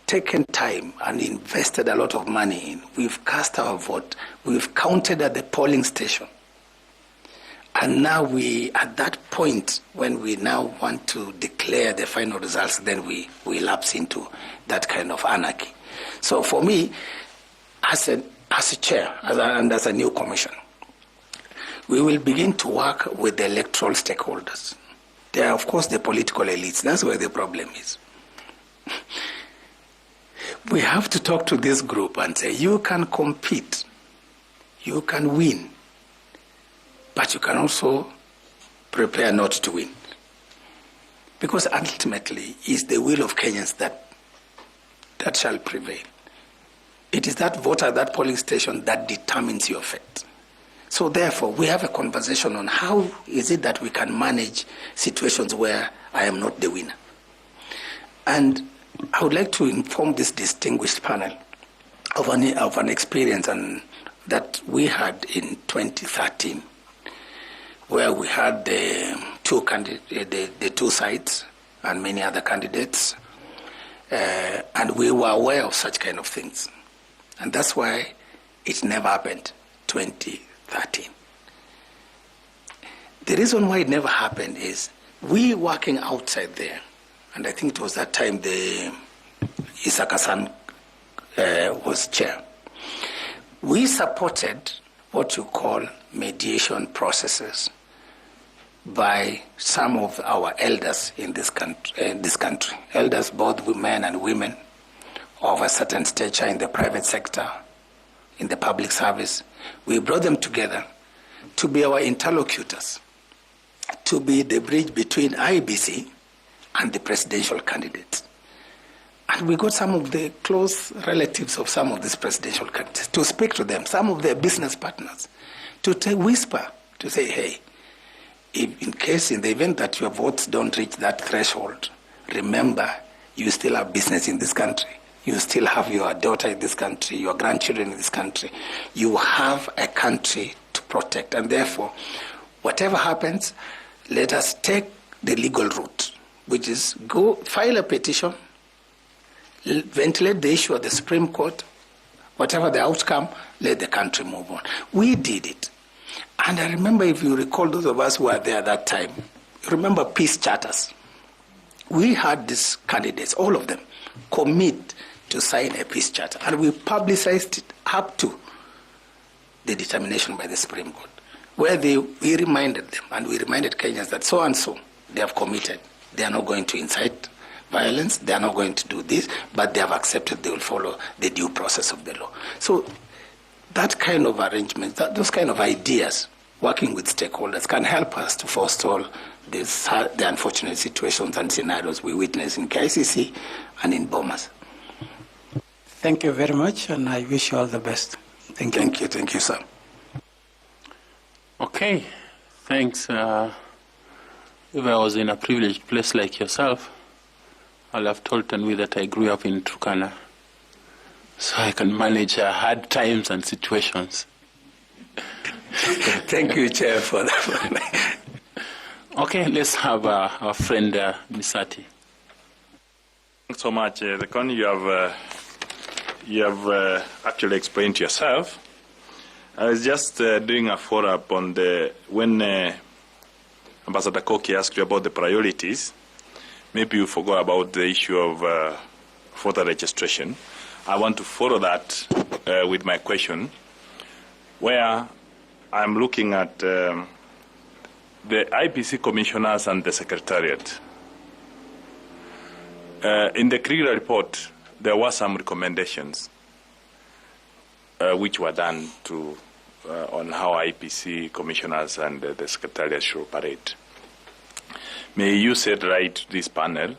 taken time and invested a lot of money in, we've cast our vote, we've counted at the polling station. And now we, at that point, when we now want to declare the final results, then we lapse into that kind of anarchy. So for me, as a chair, and as a new commission, we will begin to work with the electoral stakeholders. There are, of course, the political elites. That's where the problem is. We have to talk to this group and say, you can compete, you can win, but you can also prepare not to win. Because ultimately, it's the will of Kenyans that shall prevail. It is that voter, that polling station that determines your fate. So therefore, we have a conversation on how is it that we can manage situations where I am not the winner. And I would like to inform this distinguished panel of an experience that we had in 2013, where we had the two sides and many other candidates, and we were aware of such kind of things. And that's why it never happened 2013. The reason why it never happened is we working outside there, and I think it was that time the Isaka-san was chair. We supported what you call mediation processes by some of our elders in this country. Elders, both men and women, of a certain stature in the private sector, in the public service. We brought them together to be our interlocutors to be the bridge between IEBC and the presidential candidates. And we got some of the close relatives of some of these presidential candidates to speak to them, some of their business partners, to whisper, to say, hey, if in case, in the event that your votes don't reach that threshold, remember, you still have business in this country. You still have your daughter in this country, your grandchildren in this country. You have a country to protect. And therefore, whatever happens, let us take the legal route, which is go file a petition, ventilate the issue at the Supreme Court, whatever the outcome, let the country move on. We did it. And I remember, if you recall, those of us who were there at that time, remember peace charters. We had these candidates, all of them, commit to sign a peace charter. And we publicized it up to the determination by the Supreme Court, where we reminded them, and we reminded Kenyans that so and so, they have committed. They are not going to incite violence, they are not going to do this, but they have accepted they will follow the due process of the law. So that kind of arrangement, those kind of ideas, working with stakeholders, can help us to forestall the unfortunate situations and scenarios we witness in KICC and in Bomas.
Thank you very much, and I wish you all the best. Thank you.
Thank you, sir.
Okay, thanks. If I was in a privileged place like yourself, I'll have told Tanwi that I grew up in Turkana, so I can manage hard times and situations.
Thank you, Chair, for that.
Okay, let's have our friend Misati.
Thanks so much, Ethekon. You have actually explained yourself. I was just doing a follow-up on when Ambassador Koki asked you about the priorities. Maybe you forgot about the issue of voter registration. I want to follow that with my question, where I'm looking at the IEBC commissioners and the secretariat. In the Krieger report, there were some recommendations which were done on how IEBC commissioners and the secretariat should operate. May you set right to this panel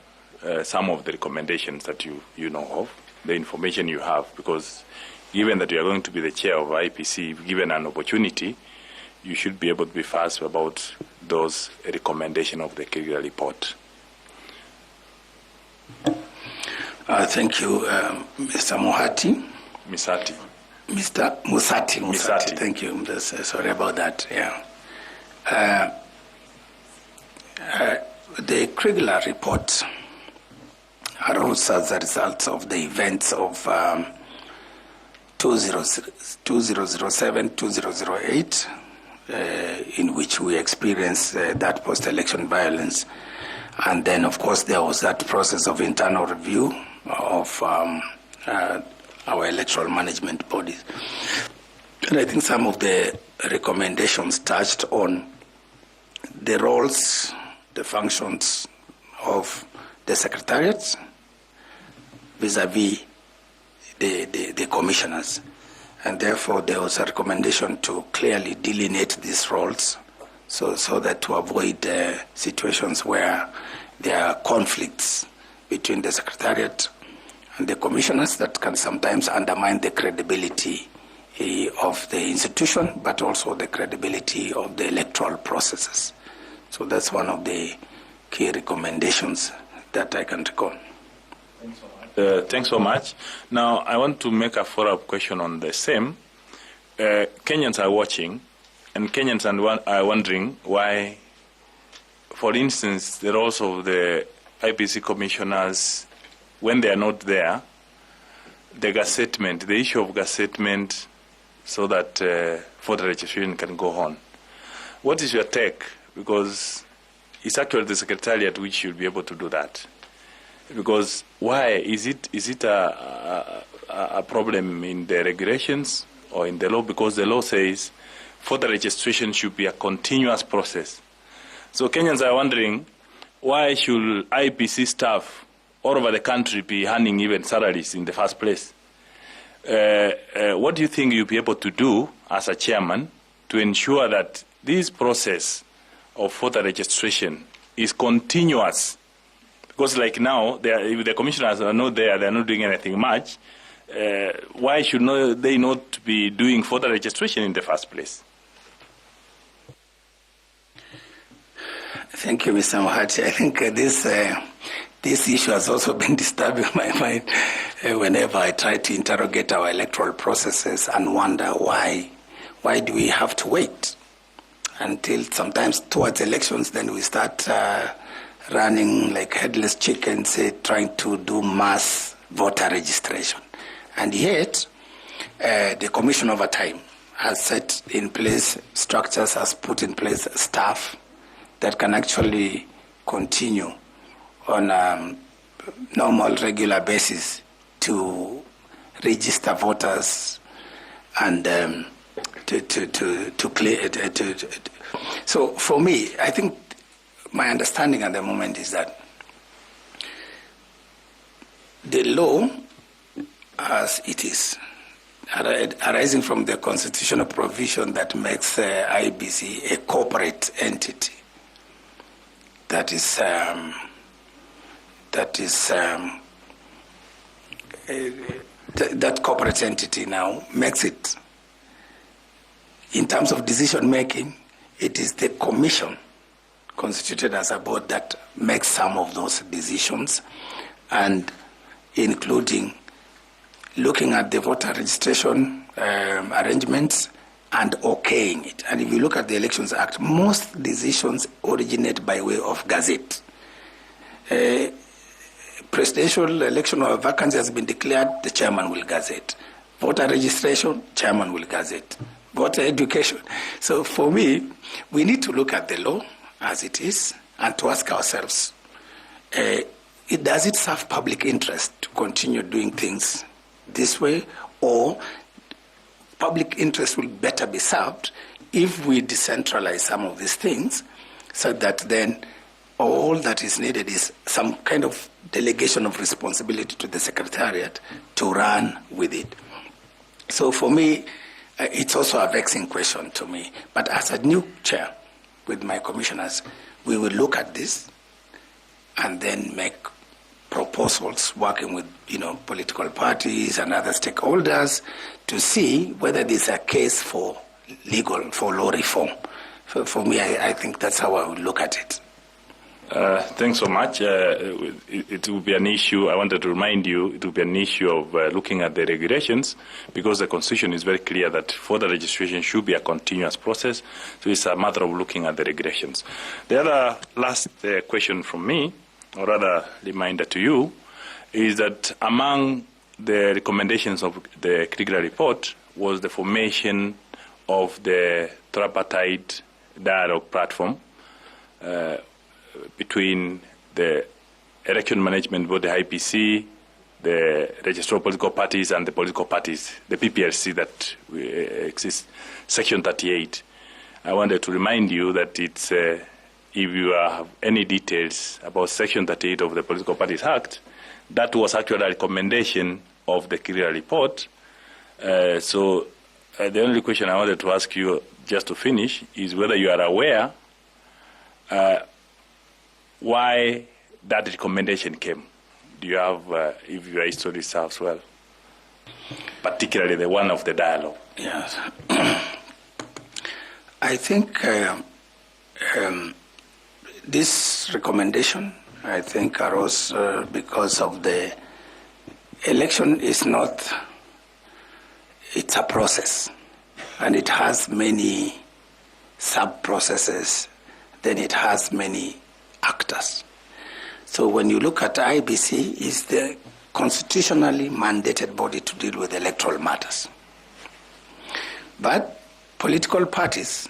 some of the recommendations that you know of, the information you have, because given that you are going to be the chair of IEBC, given an opportunity, you should be able to be fast about those recommendations of the Krieger report.
Thank you, Mr. Mohati.
Misati.
Mr. Musati.
Misati.
Thank you. Sorry about that. Yeah. The Krieger report arose as a result of the events of 2007-2008, in which we experienced that post-election violence. And then, of course, there was that process of internal review of our electoral management bodies. And I think some of the recommendations touched on the roles, the functions of the secretariats vis-a-vis the commissioners. And therefore, there was a recommendation to clearly delineate these roles so that to avoid situations where there are conflicts between the secretariat and the commissioners that can sometimes undermine the credibility of the institution, but also the credibility of the electoral processes. So that's one of the key recommendations that I can recall.
Thanks so much. Now, I want to make a follow-up question on the same. Kenyans are watching, and Kenyans are wondering why, for instance, the roles of the IEBC commissioners, when they are not there, the gazettement, the issue of gazettement, so that voter registration can go on. What is your take? Because it's actually the secretariat which should be able to do that. Because why? Is it a problem in the regulations or in the law? Because the law says voter registration should be a continuous process. So Kenyans are wondering, why should IEBC staff all over the country be earning even salaries in the first place? What do you think you'll be able to do as a chairman to ensure that this process of voter registration is continuous. Because like now, if the commissioners are not there, they're not doing anything much, why should they not be doing voter registration in the first place?
Thank you, Mr. Mohachi. I think this issue has also been disturbing my mind whenever I try to interrogate our electoral processes and wonder why do we have to wait until sometimes towards elections, then we start running like headless chickens, trying to do mass voter registration. And yet, the Commission over time has set in place structures, has put in place staff that can actually continue on a normal, regular basis to register voters and to clear. So for me, I think my understanding at the moment is that the law, as it is, arising from the constitutional provision that makes IEBC a corporate entity, that corporate entity now makes it, in terms of decision making, it is the commission constituted as a board that makes some of those decisions, and including looking at the voter registration arrangements and okaying it. And if you look at the Elections Act, most decisions originate by way of gazette. Presidential election or vacancy has been declared, the chairman will gazette. Voter registration, chairman will gazette. Voter education. So for me, we need to look at the law as it is and to ask ourselves, does it serve public interest to continue doing things this way, or public interest will better be served if we decentralize some of these things so that then all that is needed is some kind of delegation of responsibility to the Secretariat to run with it. So for me, it's also a vexing question to me. But as a new chair with my commissioners, we will look at this and then make proposals working with political parties and other stakeholders to see whether there's a case for law reform. For me, I think that's how I would look at it.
Thanks so much. It will be an issue, I wanted to remind you, it will be an issue of looking at the regulations, because the Constitution is very clear that voter registration should be a continuous process, so it's a matter of looking at the regulations. The other last question from me, or rather reminder to you, is that among the recommendations of the Kriegler report was the formation of the tripartite dialogue platform between the election management board, the IPC, the registrar of political parties, and the political parties, the PPLC that exists, Section 38. I wanted to remind you that it's, if you have any details about Section 38 of the Political Parties Act, that was actually a recommendation of the Kriegler report. So the only question I wanted to ask you, just to finish, is whether you are aware why that recommendation came. Do you have, if your history serves well, particularly the one of the dialogue?
Yes. I think this recommendation, I think, arose because of the election is not, it's a process, and it has many sub-processes, then it has many actors. So when you look at IEBC, it's the constitutionally mandated body to deal with electoral matters. But political parties,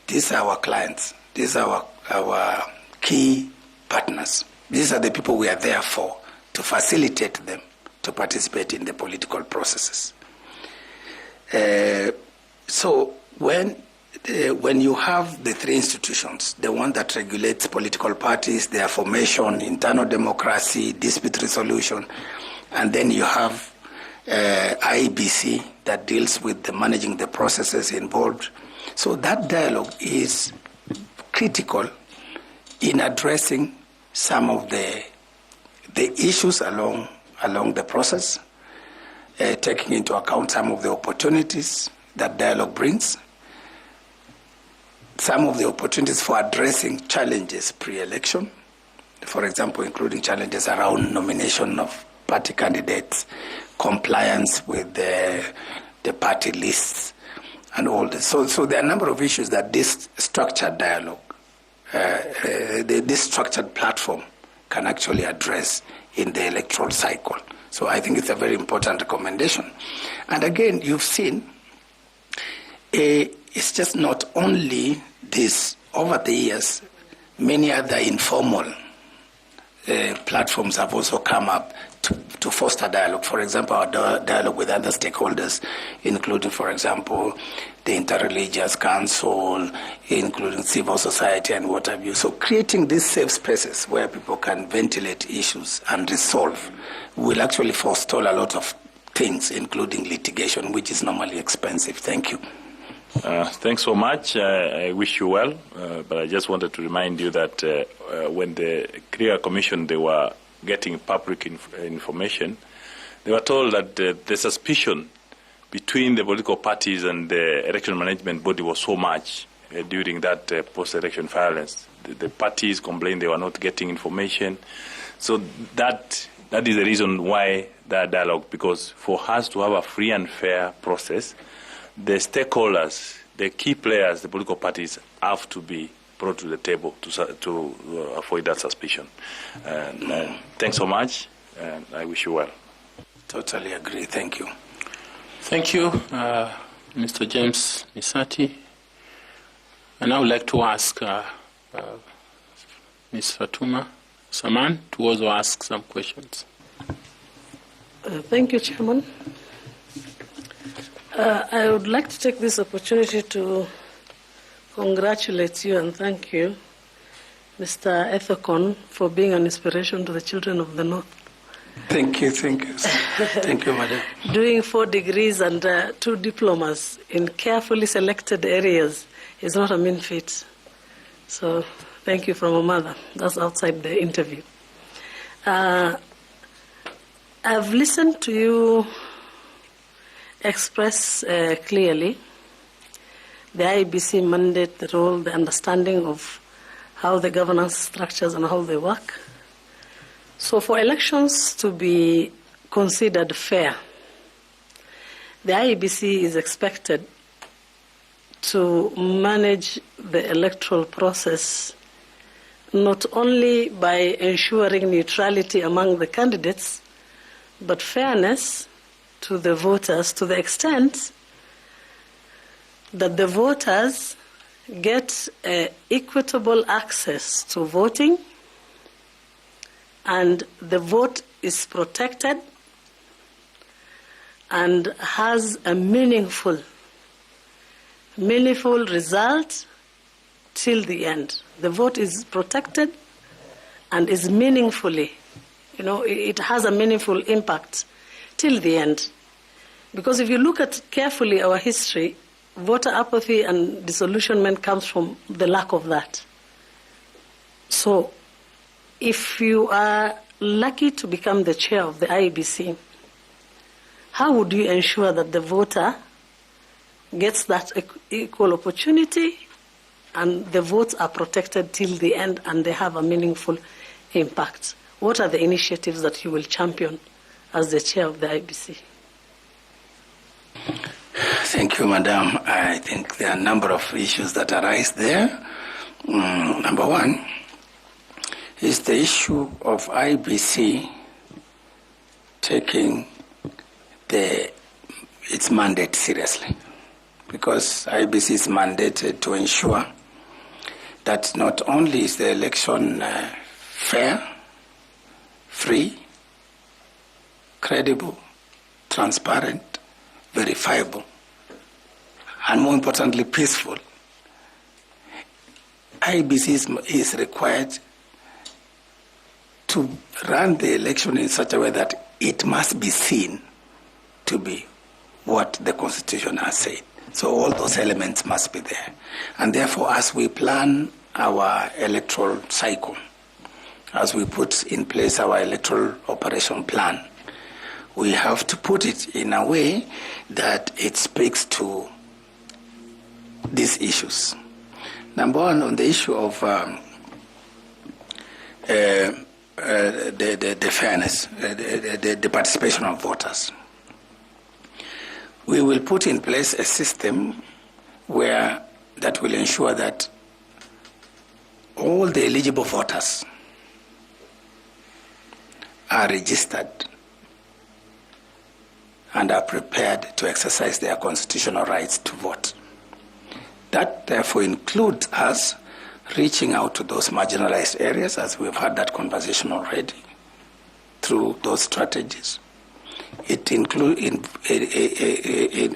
these are our clients, these are our key partners. These are the people we are there for, to facilitate them to participate in the political processes. So when you have the three institutions, the one that regulates political parties, their formation, internal democracy, dispute resolution, and then you have IEBC that deals with managing the processes involved. So that dialogue is critical in addressing some of the issues along the process, taking into account some of the opportunities that dialogue brings, some of the opportunities for addressing challenges pre-election, for example, including challenges around nomination of party candidates, compliance with the party lists, and all this. So there are a number of issues that this structured dialogue, this structured platform can actually address in the electoral cycle. So I think it's a very important recommendation. And again, you've seen, it's just not only this. Over the years, many other informal platforms have also come up to foster dialogue. For example, our dialogue with other stakeholders, including, for example, the Interreligious Council, including civil society and what have you. So creating these safe spaces where people can ventilate issues and resolve will actually forestall a lot of things, including litigation, which is normally expensive. Thank you.
Thanks so much. I wish you well, but I just wanted to remind you that when the Clear Commission, they were getting public information, they were told that the suspicion between the political parties and the election management body was so much during that post-election violence. The parties complained they were not getting information. So that is the reason why that dialogue, because for us to have a free and fair process, the stakeholders, the key players, the political parties have to be brought to the table to avoid that suspicion. Thanks so much, and I wish you well.
Totally agree. Thank you.
Thank you, Mr. James Misati. And I would like to ask Ms. Fatuma Saman to also ask some questions.
Thank you, Chairman. I would like to take this opportunity to congratulate you and thank you, Mr. Ethekon, for being an inspiration to the children of the North.
Thank you. Thank you, Madam.
Doing 4 degrees and 2 diplomas in carefully selected areas is not a mean feat. So thank you from a mother. That's outside the interview. I've listened to you express clearly the Iebc mandate, the role, the understanding of how the governance structures and how they work. So for elections to be considered fair, the Iebc is expected to manage the electoral process not only by ensuring neutrality among the candidates, but fairness to the voters to the extent that the voters get equitable access to voting and the vote is protected and has a meaningful result till the end. The vote is protected and is meaningfully, it has a meaningful impact till the end. Because if you look at carefully our history, voter apathy and disillusionment comes from the lack of that. So if you are lucky to become the chair of the Iebc, how would you ensure that the voter gets that equal opportunity and the votes are protected till the end and they have a meaningful impact? What are the initiatives that you will champion as the chair of the Iebc?
Thank you, Madam. I think there are a number of issues that arise there. Number one is the issue of Iebc taking its mandate seriously, because Iebc is mandated to ensure that not only is the election fair, free, credible, transparent, verifiable, and more importantly, peaceful. Iebc is required to run the election in such a way that it must be seen to be what the Constitution has said. So all those elements must be there. And therefore, as we plan our electoral cycle, as we put in place our electoral operation plan, we have to put it in a way that it speaks to these issues. Number one, on the issue of the fairness, the participation of voters, we will put in place a system that will ensure that all the eligible voters are registered and are prepared to exercise their constitutional rights to vote. That therefore includes us reaching out to those marginalized areas, as we've had that conversation already, through those strategies. It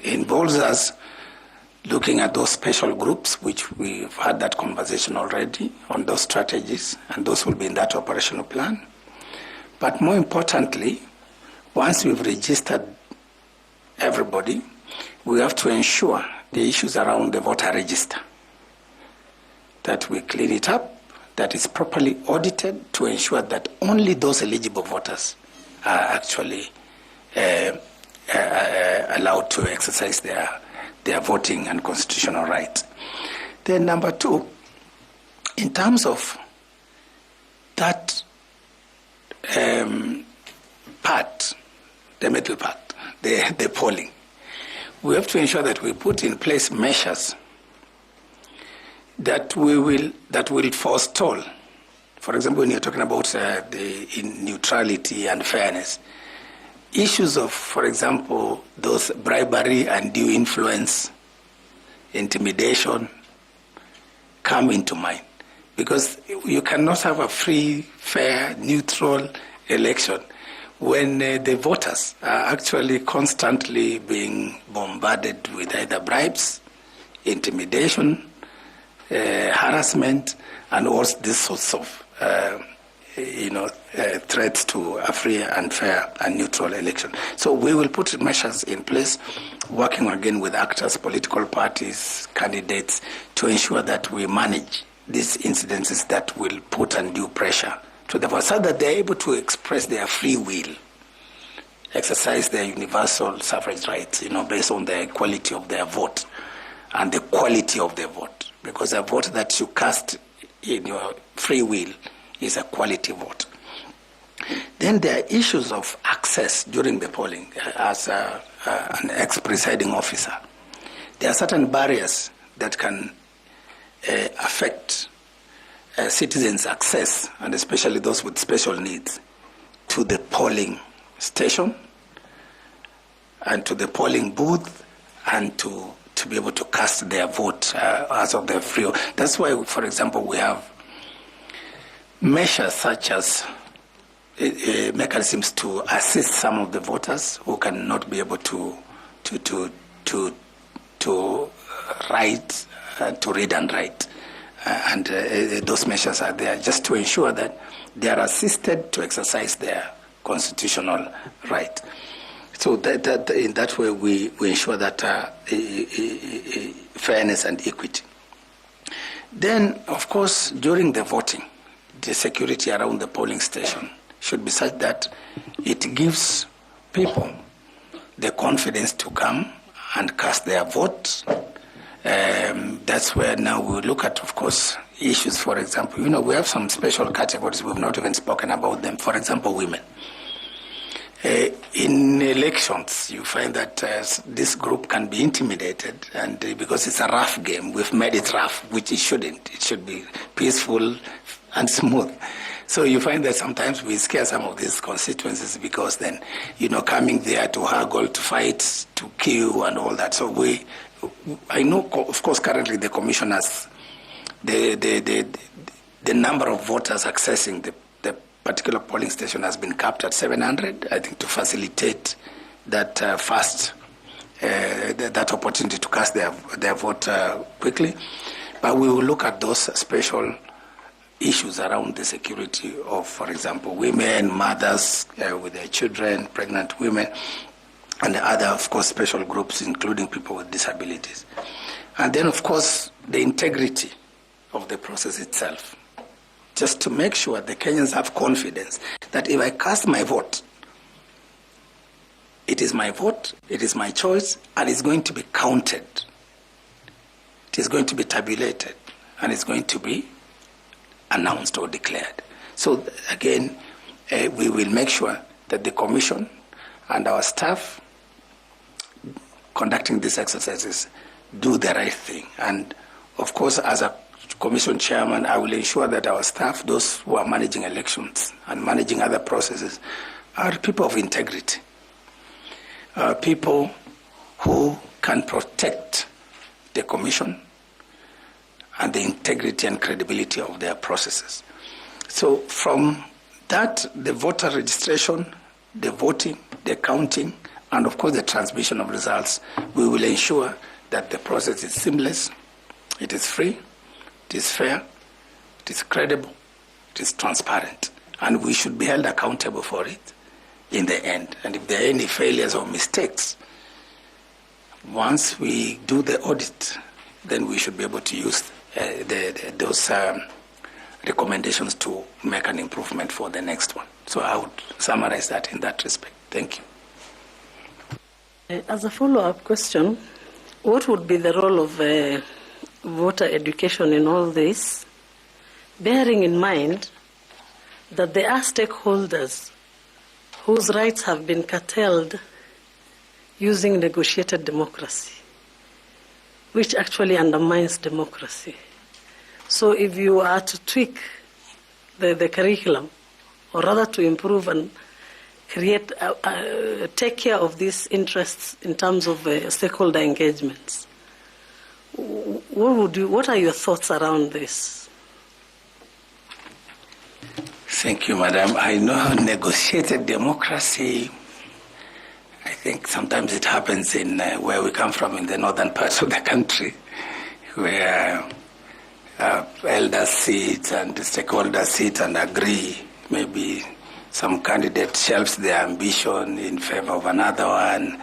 involves us looking at those special groups, which we've had that conversation already on those strategies, and those will be in that operational plan. But more importantly, once we've registered everybody, we have to ensure the issues around the voter register, that we clean it up, that it's properly audited to ensure that only those eligible voters are actually allowed to exercise their voting and constitutional rights. Then number two, in terms of that part, the middle part, the polling, we have to ensure that we put in place measures that will forestall. For example, when you're talking about the neutrality and fairness, issues of, for example, those bribery and undue influence, intimidation, come into mind. Because you cannot have a free, fair, neutral election when the voters are actually constantly being bombarded with either bribes, intimidation, harassment, and all these sorts of threats to a free and fair and neutral election. So we will put measures in place, working again with actors, political parties, candidates, to ensure that we manage these incidences that will put undue pressure to the voters, so that they're able to express their free will, exercise their universal suffrage rights, based on the quality of their vote and the quality of their vote. Because a vote that you cast in your free will is a quality vote. Then there are issues of access during the polling. As an ex-presiding officer, there are certain barriers that can affect citizens' access, and especially those with special needs, to the polling station and to the polling booth, and to be able to cast their vote as of their free. That's why, for example, we have measures such as mechanisms to assist some of the voters who cannot be able to write, to read and write. Those measures are there just to ensure that they are assisted to exercise their constitutional right. So that in that way we ensure that fairness and equity. Then, of course, during the voting, the security around the polling station should be such that it gives people the confidence to come and cast their vote. That's where now we look at, of course, issues. For example, we have some special categories. We've not even spoken about them. For example, women. In elections, you find that this group can be intimidated, and because it's a rough game, we've made it rough, which it shouldn't. It should be peaceful and smooth. So you find that sometimes we scare some of these constituencies because then, coming there to haggle, to fight, to kill, and all that. So I know, of course, currently the commission has the number of voters accessing the particular polling station has been capped at 700, I think, to facilitate that that opportunity to cast their vote quickly. But we will look at those special issues around the security of, for example, women, mothers with their children, pregnant women, and the other, of course, special groups, including people with disabilities. And then, of course, the integrity of the process itself, just to make sure the Kenyans have confidence that if I cast my vote, it is my vote, it is my choice, and it's going to be counted. It is going to be tabulated, and it's going to be announced or declared. So again, we will make sure that the Commission and our staff conducting these exercises do the right thing. And of course, as a Commission Chairman, I will ensure that our staff, those who are managing elections and managing other processes, are people of integrity, people who can protect the Commission and the integrity and credibility of their processes. So from that, the voter registration, the voting, the counting, and of course the transmission of results, we will ensure that the process is seamless, it is free, it is fair, it is credible, it is transparent, and we should be held accountable for it in the end. And if there are any failures or mistakes, once we do the audit, then we should be able to use those recommendations to make an improvement for the next one. So I would summarize that in that respect. Thank you.
As a follow-up question, what would be the role of voter education in all this, bearing in mind that there are stakeholders whose rights have been curtailed using negotiated democracy, which actually undermines democracy? So if you are to tweak the curriculum, or rather to improve and create, take care of these interests in terms of stakeholder engagements, what are your thoughts around this?
Thank you, Madam. I know negotiated democracy, I think sometimes it happens in where we come from, in the northern parts of the country, where elders sit and stakeholders sit and agree. Maybe some candidate shelves their ambition in favor of another one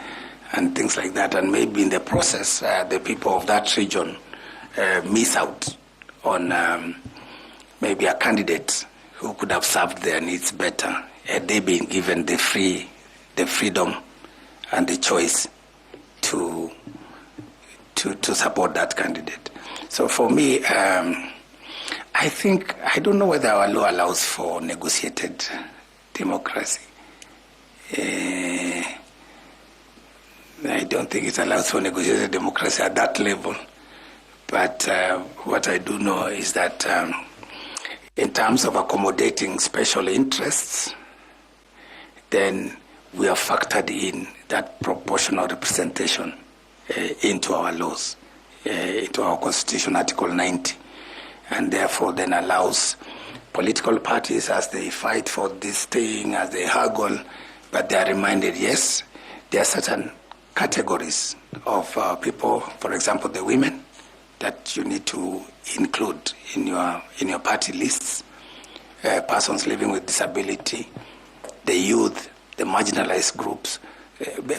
and things like that. And maybe in the process, the people of that region miss out on maybe a candidate who could have served their needs better had they been given the freedom and the choice to support that candidate. So for me, I think, I don't know whether our law allows for negotiated democracy. I don't think it allows for negotiated democracy at that level. But what I do know is that in terms of accommodating special interests, then we have factored in that proportional representation into our laws, into our Constitution, Article 90, and therefore then allows political parties, as they fight for this thing, as they haggle, but they are reminded, yes, there are certain categories of people, for example, the women, that you need to include in your party lists, persons living with disability, the youth, the marginalized groups,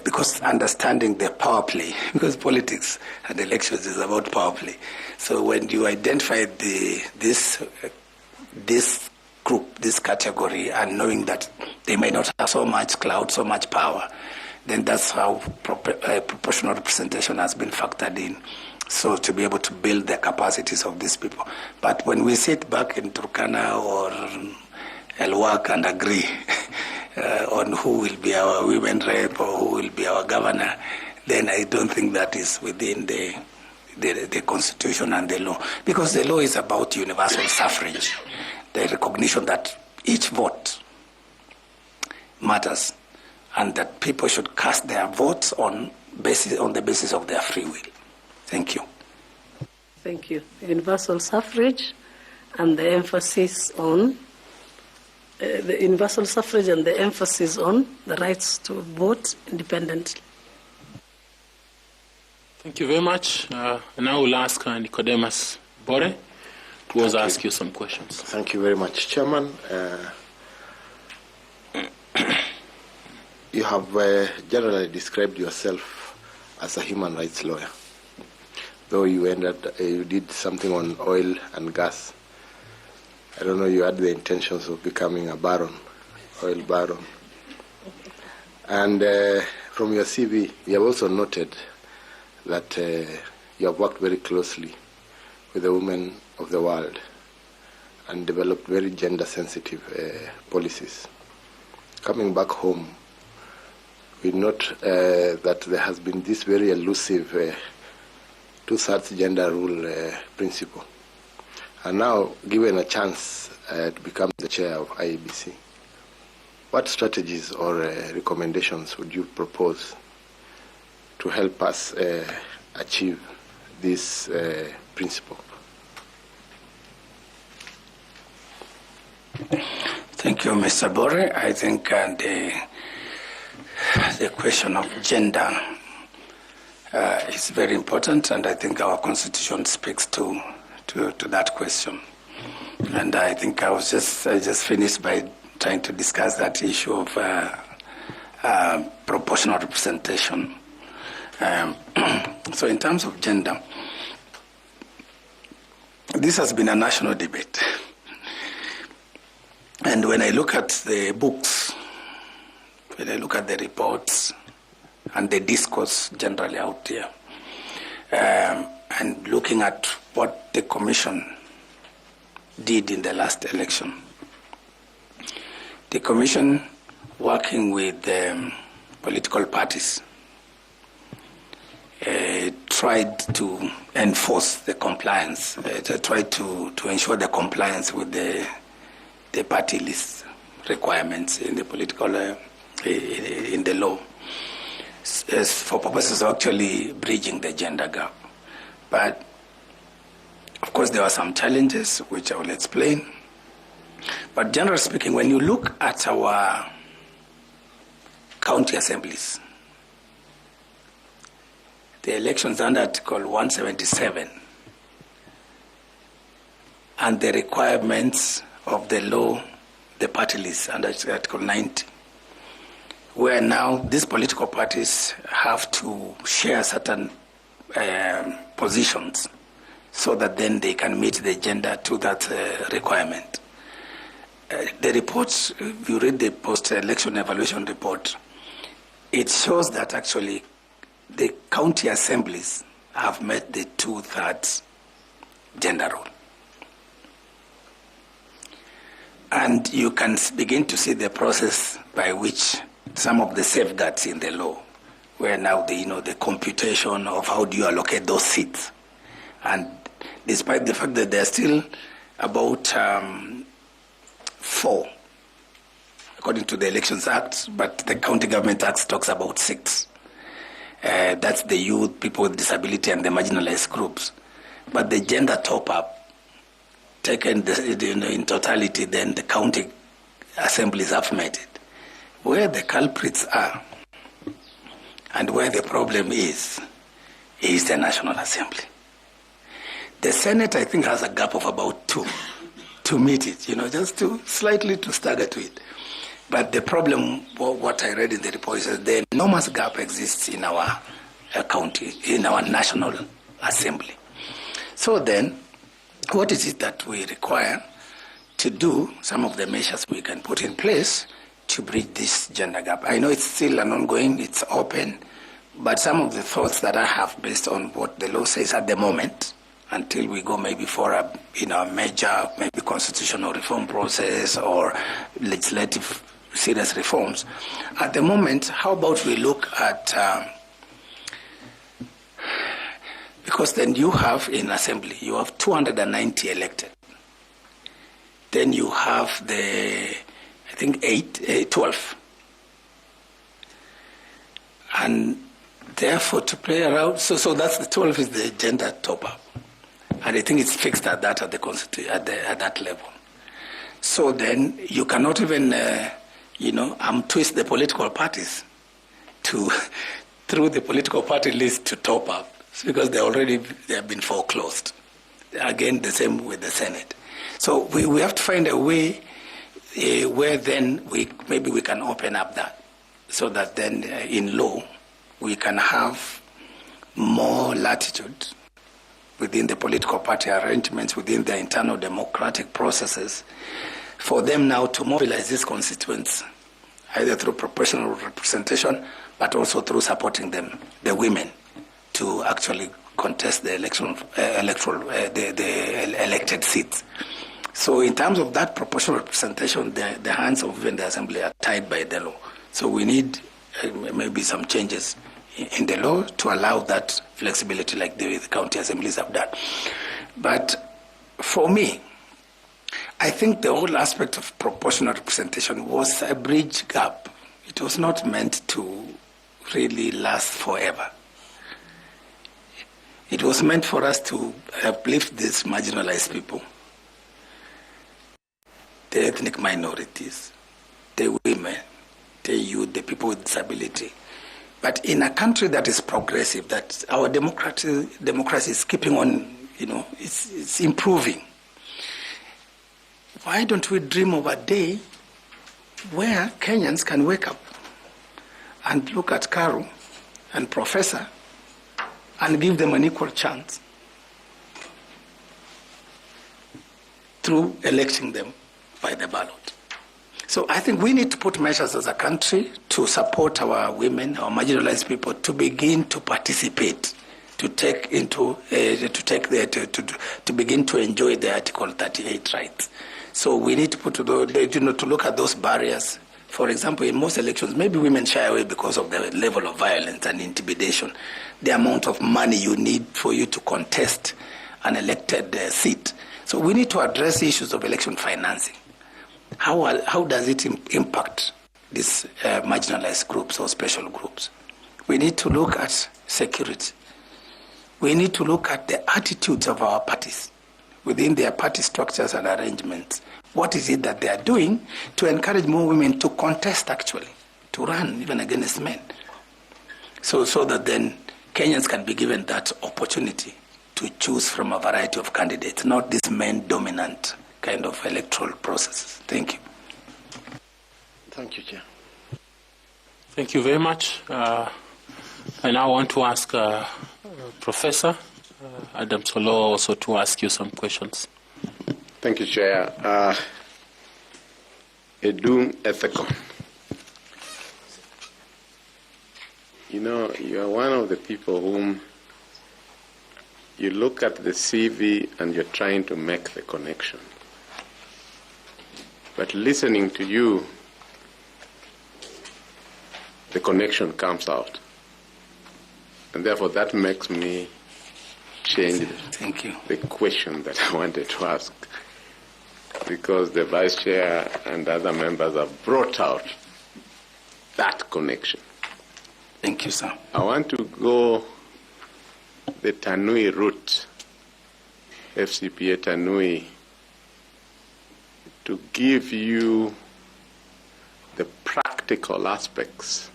because understanding the power play, because politics and elections is about power play. So when you identify this group, this category, and knowing that they may not have so much clout, so much power, then that's how proportional representation has been factored in. So to be able to build the capacities of these people. But when we sit back in Turkana or Elwak and agree on who will be our women rep or who will be our governor, then I don't think that is within the Constitution and the law. Because the law is about universal suffrage, the recognition that each vote matters and that people should cast their votes on the basis of their free will. Thank you.
Thank you. Universal suffrage and the emphasis on the universal suffrage and the emphasis on the rights to vote independently.
Thank you very much. Now we'll ask Nicodemus Bore to also ask you some questions.
Thank you very much, Chairman. You have generally described yourself as a human rights lawyer. though you did something on oil and gas. I don't know, you had the intentions of becoming a baron, oil baron. And from your CV, you have also noted that you have worked very closely with the women of the world and developed very gender-sensitive policies. Coming back home, we note that there has been this very elusive two-thirds gender rule principle. And now, given a chance to become the chair of Iebc, what strategies or recommendations would you propose to help us achieve this principle?
Thank you, Mr. Bore. I think the question of gender is very important, and I think our Constitution speaks to that question. And I think I just finished by trying to discuss that issue of proportional representation. So in terms of gender, this has been a national debate. And when I look at the books, when I look at the reports and the discourse generally out there, and looking at what the Commission did in the last election, the Commission, working with political parties, tried to enforce the compliance, tried to ensure the compliance with the party list requirements in the political, in the law, for purposes of actually bridging the gender gap. But of course, there were some challenges, which I will explain. But generally speaking, when you look at our county assemblies, the elections under Article 177 and the requirements of the law, the party list under Article 90, where now these political parties have to share certain positions so that then they can meet the gender to that requirement. The reports, if you read the post-election evaluation report, it shows that actually the county assemblies have met the two-thirds gender rule. And you can begin to see the process by which some of the safeguards in the law, where now the computation of how do you allocate those seats. And despite the fact that there are still about 4, according to the Elections Act, but the County Government Act talks about 6. That's the youth, people with disability, and the marginalized groups. But the gender top-up, taken in totality, then the county assemblies have met it. Where the culprits are and where the problem is the National Assembly. The Senate, I think, has a gap of about 2 to meet it, just to slightly to stagger to it. But the problem, what I read in the report, is that the enormous gap exists in our county, in our National Assembly. So then, what is it that we require to do? Some of the measures we can put in place to bridge this gender gap. I know it's still an ongoing, it's open, but some of the thoughts that I have based on what the law says at the moment, until we go maybe for a major, maybe constitutional reform process or legislative serious reforms. At the moment, how about we look at, because then you have in assembly, you have 290 elected. Then you have I think 12. And therefore to play around, so that's the 12 is the gender top-up. And I think it's fixed at that, at that level. So then you cannot even, twist the political parties through the political party list to top up, because they have been foreclosed. Again, the same with the Senate. So we have to find a way where then maybe we can open up that, so that then in law we can have more latitude within the political party arrangements, within their internal democratic processes, for them now to mobilize these constituents, either through proportional representation, but also through supporting them, the women, to actually contest the the elected seats. So in terms of that proportional representation, the hands of even the assembly are tied by the law. So we need maybe some changes in the law to allow that flexibility like the county assemblies have done. But for me, I think the whole aspect of proportional representation was a bridge gap. It was not meant to really last forever. It was meant for us to uplift these marginalized people, the ethnic minorities, the women, the youth, the people with disability. But in a country that is progressive, that our democracy is keeping on, it's improving. Why don't we dream of a day where Kenyans can wake up and look at Karu and Professor and give them an equal chance through electing them by the ballot? So I think we need to put measures as a country to support our women, our marginalized people, to begin to participate, to begin to enjoy the Article 38 rights. So we need to to look at those barriers. For example, in most elections, maybe women shy away because of the level of violence and intimidation, the amount of money you need for you to contest an elected seat. So we need to address issues of election financing. How does it impact these marginalized groups or special groups? We need to look at security. We need to look at the attitudes of our parties within their party structures and arrangements. What is it that they are doing to encourage more women to contest, actually, to run even against men? So that then Kenyans can be given that opportunity to choose from a variety of candidates, not this men-dominant kind of electoral processes. Thank you.
Thank you, Chair.
Thank you very much. I now want to ask Professor Adam Solo also to ask you some questions.
Thank you, Chair. Edung Ethekon. You are one of the people whom you look at the CV and you're trying to make the connection. But listening to you, the connection comes out. And therefore that makes me change the question that I wanted to ask. Because the Vice Chair and other members have brought out that connection.
Thank you, sir.
I want to go the Tanui route, FCPA Tanui, to give you the practical aspects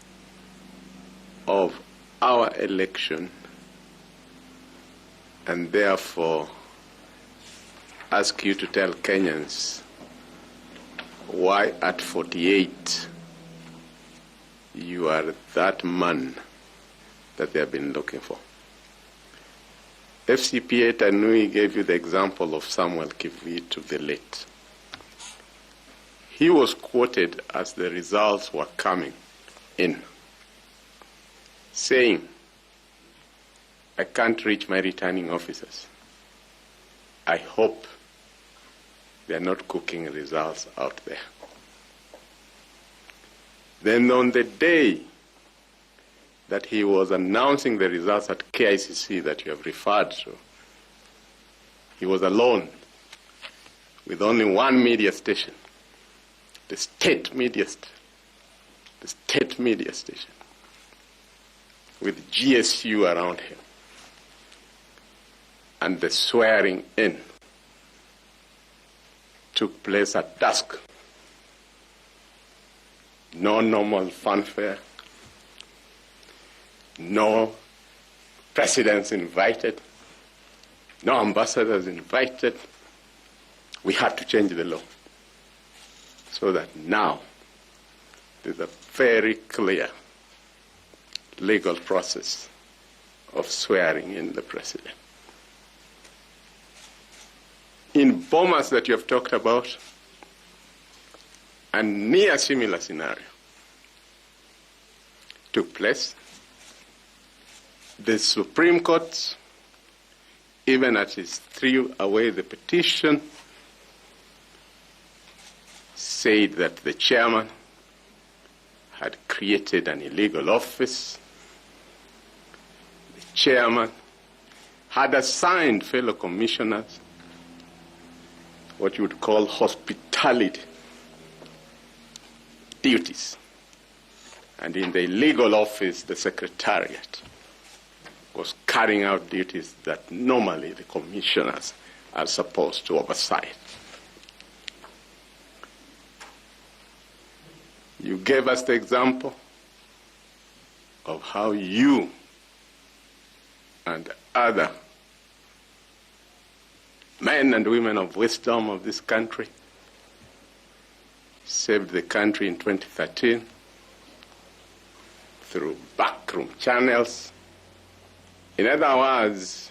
of our election and therefore ask you to tell Kenyans why at 48 you are that man that they have been looking for. FCPA Tanui gave you the example of Samuel Kivitu the late. He was quoted as the results were coming in, saying, I can't reach my returning officers. I hope they are not cooking results out there. Then on the day that he was announcing the results at KICC that you have referred to, he was alone with only one media station, the state media station, with GSU around him. And the swearing in took place at dusk. No normal fanfare, no presidents invited, no ambassadors invited. We had to change the law so that now there's a very clear legal process of swearing in the president. in Bomas that you have talked about, a near similar scenario took place. The Supreme Court, even as it threw away the petition, said that the chairman had created an illegal office. The chairman had assigned fellow commissioners what you would call hospitality duties. And in the illegal office, the secretariat was carrying out duties that normally the commissioners are supposed to oversight. You gave us the example of how you and other men and women of wisdom of this country saved the country in 2013 through backroom channels. In other words,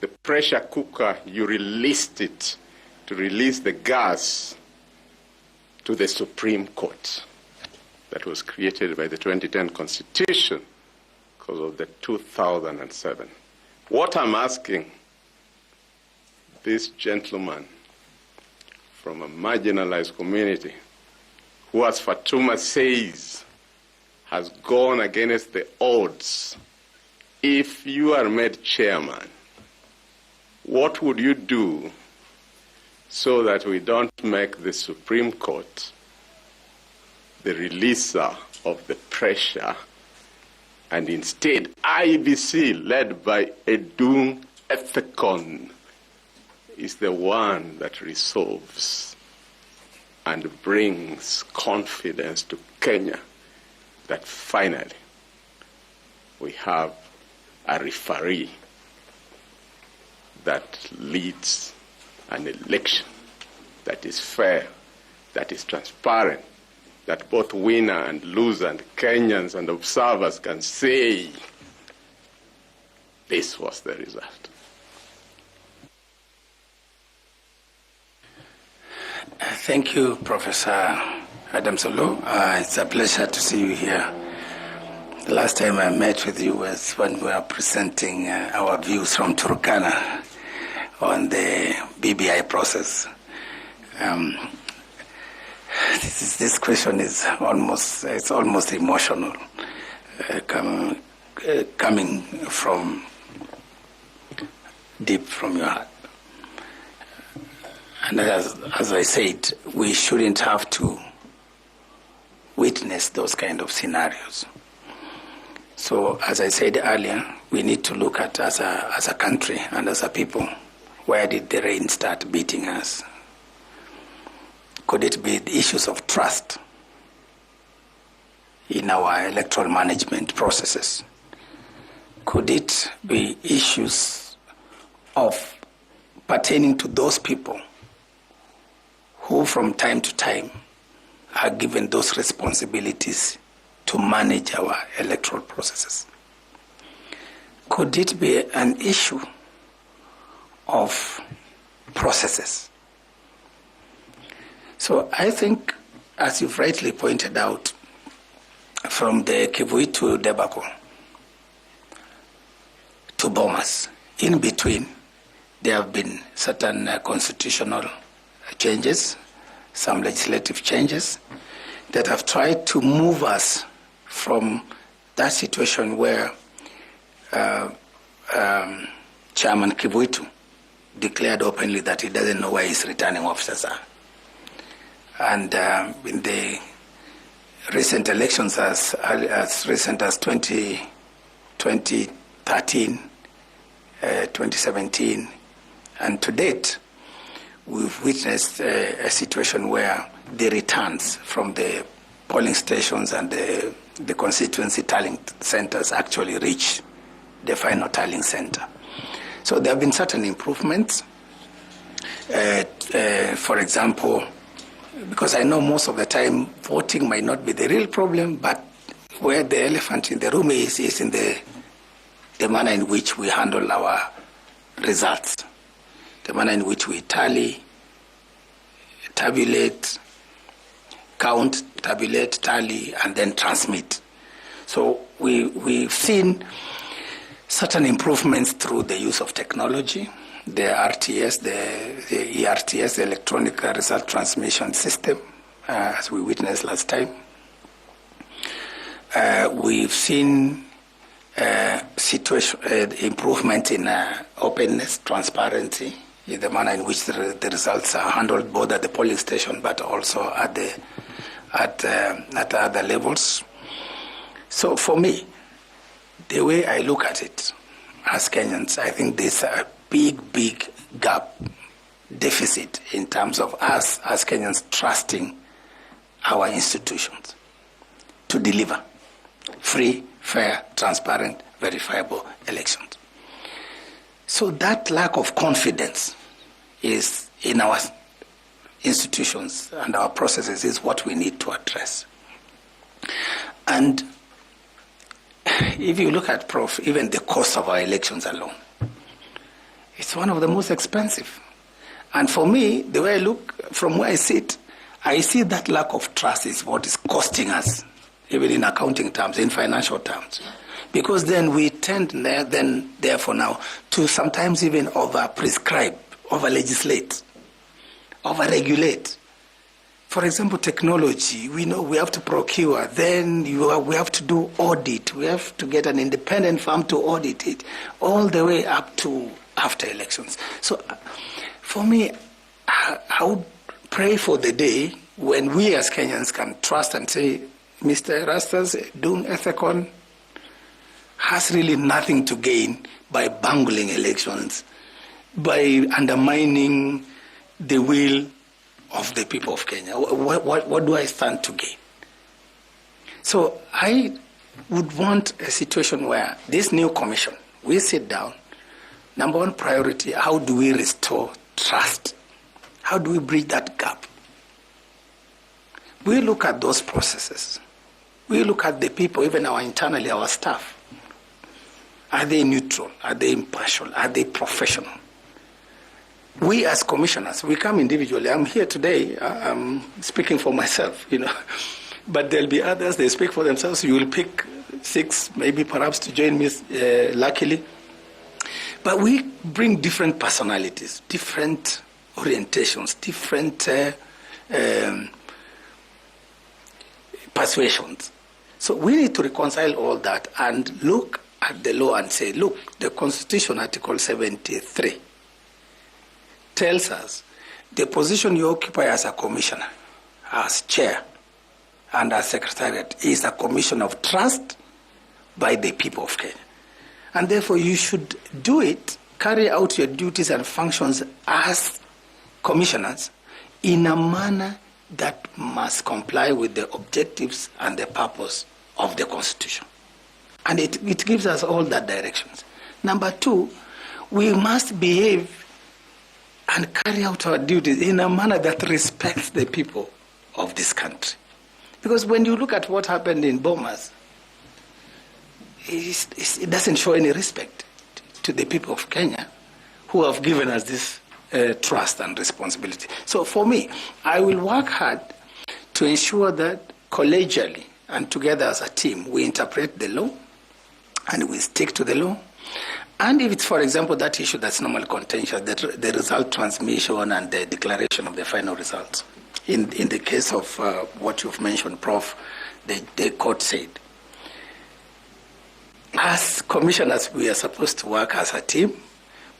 the pressure cooker, you released it to release the gas to the Supreme Court that was created by the 2010 Constitution because of the 2007. What I'm asking this gentleman from a marginalized community who, as Fatuma says, has gone against the odds, if you are made chairman, what would you do so that we don't make the Supreme Court the releaser of the pressure, and instead Iebc, led by Edung Ethekon, is the one that resolves and brings confidence to Kenya that finally we have a referee that leads an election that is fair, that is transparent, that both winner and loser and Kenyans and observers can say this was the result.
Thank you, Professor Adam Solo. It's a pleasure to see you here. The last time I met with you was when we were presenting our views from Turkana on the BBI process. This question is almost emotional, coming from deep from your heart. And as I said, we shouldn't have to witness those kind of scenarios. So, as I said earlier, we need to look at as a country and as a people, where did the rain start beating us? Could it be the issues of trust in our electoral management processes? Could it be issues of pertaining to those people who from time to time are given those responsibilities to manage our electoral processes? Could it be an issue of processes? So I think, as you've rightly pointed out, from the Kivuitu debacle to Bomas, in between, there have been certain constitutional changes, some legislative changes that have tried to move us from that situation where Chairman Kivuitu declared openly that he doesn't know where his returning officers are. And in the recent elections, as recent as 2013, 2017, and to date, we've witnessed a situation where the returns from the polling stations and the constituency tallying centers actually reach the final tallying center. So there have been certain improvements. For example, because I know most of the time voting might not be the real problem, but where the elephant in the room is in the manner in which we handle our results the manner in which we tally, tabulate, count, tabulate, tally, and then transmit. So we've seen certain improvements through the use of technology, the RTS, the ERTS, the Electronic Result Transmission System, as we witnessed last time. We've seen improvement in openness, transparency, in the manner in which the results are handled both at the polling station but also at other levels. So for me, the way I look at it as Kenyans, I think there's a big gap, deficit in terms of us as Kenyans trusting our institutions to deliver free, fair, transparent, verifiable elections. So that lack of confidence is in our institutions and our processes is what we need to address. And if you look at, Prof, even the cost of our elections alone, it's one of the most expensive. And for me, the way I look, from where I sit, I see that lack of trust is what is costing us, even in accounting terms, in financial terms. Because then we tend, therefore now, to sometimes even over-prescribe, over-legislate, over-regulate. For example, technology, we know we have to procure, then we have to do audit. We have to get an independent firm to audit it, all the way up to after elections. So for me, I would pray for the day when we as Kenyans can trust and say, Mr. Erastus Edung Ethekon has really nothing to gain by bungling elections, by undermining the will of the people of Kenya. What do I stand to gain? So I would want a situation where this new commission, we sit down, number one priority, how do we restore trust? How do we bridge that gap? We look at those processes. We look at the people, even internally, our staff. Are they neutral? Are they impartial? Are they professional? We as commissioners, we come individually. I'm here today, I'm speaking for myself, but there'll be others, they speak for themselves. You will pick 6, maybe perhaps to join me, luckily. But we bring different personalities, different orientations, different persuasions. So we need to reconcile all that and look at the law and say, look, the Constitution, Article 73, tells us the position you occupy as a commissioner, as chair, and as secretariat is a commission of trust by the people of Kenya. And therefore you should do it, carry out your duties and functions as commissioners in a manner that must comply with the objectives and the purpose of the Constitution. And it gives us all that directions. Number 2, we must behave and carry out our duties in a manner that respects the people of this country. Because when you look at what happened in Bomas, it doesn't show any respect to the people of Kenya who have given us this trust and responsibility. So for me, I will work hard to ensure that collegially and together as a team, we interpret the law and we stick to the law. And if it's, for example, that issue that's normally contentious, the result transmission and the declaration of the final results. In the case of what you've mentioned, Prof, the court said, as commissioners, we are supposed to work as a team.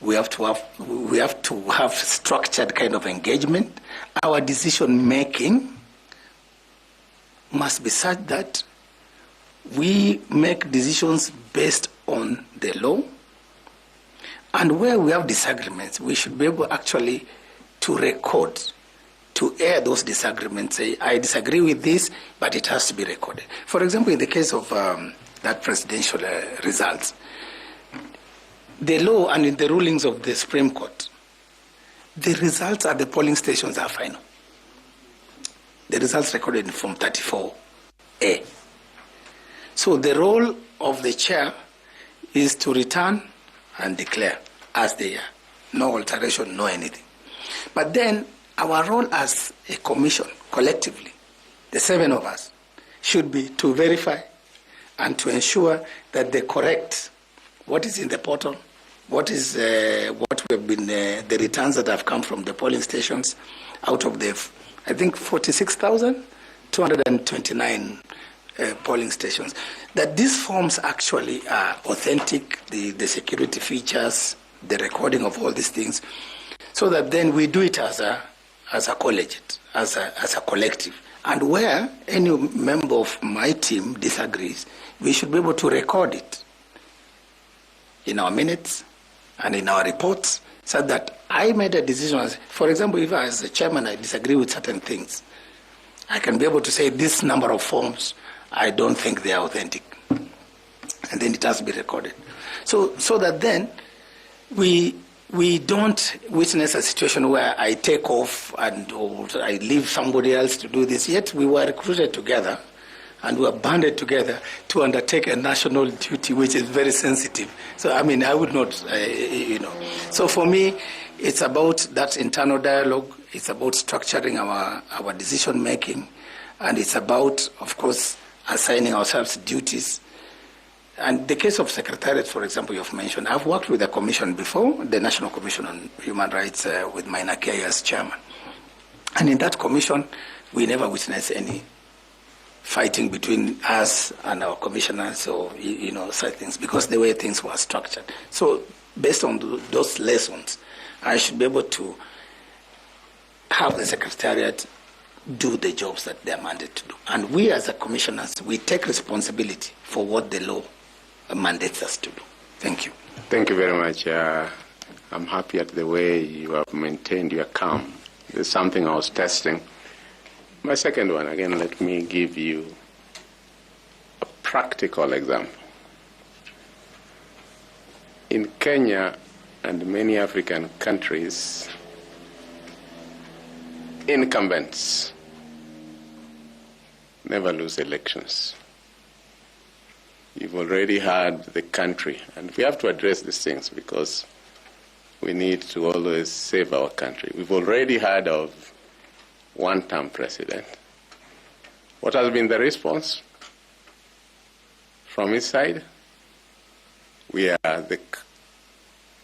We have to have structured kind of engagement. Our decision making must be such that we make decisions based on the law. And where we have disagreements, we should be able actually to record, to air those disagreements, say, I disagree with this, but it has to be recorded. For example, in the case of that presidential results, the law and in the rulings of the Supreme Court, the results at the polling stations are final. The results recorded in Form 34A. So the role of the chair is to return and declare as they are. no alteration, no anything. But then our role as a commission, collectively, the 7 of us, should be to verify and to ensure that they correct what is in the portal, what we've been, the returns that have come from the polling stations out of the, I think, 46,229 polling stations, that these forms actually are authentic, the security features, the recording of all these things, so that then we do it as a collegiate, as a collective. And where any member of my team disagrees, we should be able to record it in our minutes and in our reports, so that I made a decision. For example, if as a chairman I disagree with certain things, I can be able to say this number of forms, I don't think they are authentic. And then it has to be recorded. So that then we don't witness a situation where I take off and or I leave somebody else to do this. Yet we were recruited together and we were banded together to undertake a national duty, which is very sensitive. So, I mean, I would not, So for me, it's about that internal dialogue. It's about structuring our decision making. And it's about, of course, assigning ourselves duties. And the case of Secretariat, for example, you've mentioned, I've worked with the commission before, the National Commission on Human Rights, with Maina Kay as chairman. And in that commission, we never witnessed any fighting between us and our commissioners or, such things, because the way things were structured. So based on those lessons, I should be able to have the Secretariat do the jobs that they are mandated to do. And we as a commissioners, we take responsibility for what the law mandates us to do. Thank you.
Thank you very much. I'm happy at the way you have maintained your calm. There's something I was testing. My second one, again, let me give you a practical example. In Kenya and many African countries, incumbents never lose elections. You've already had the country, and we have to address these things because we need to always save our country. We've already heard of one-term president. What has been the response from his side? We are the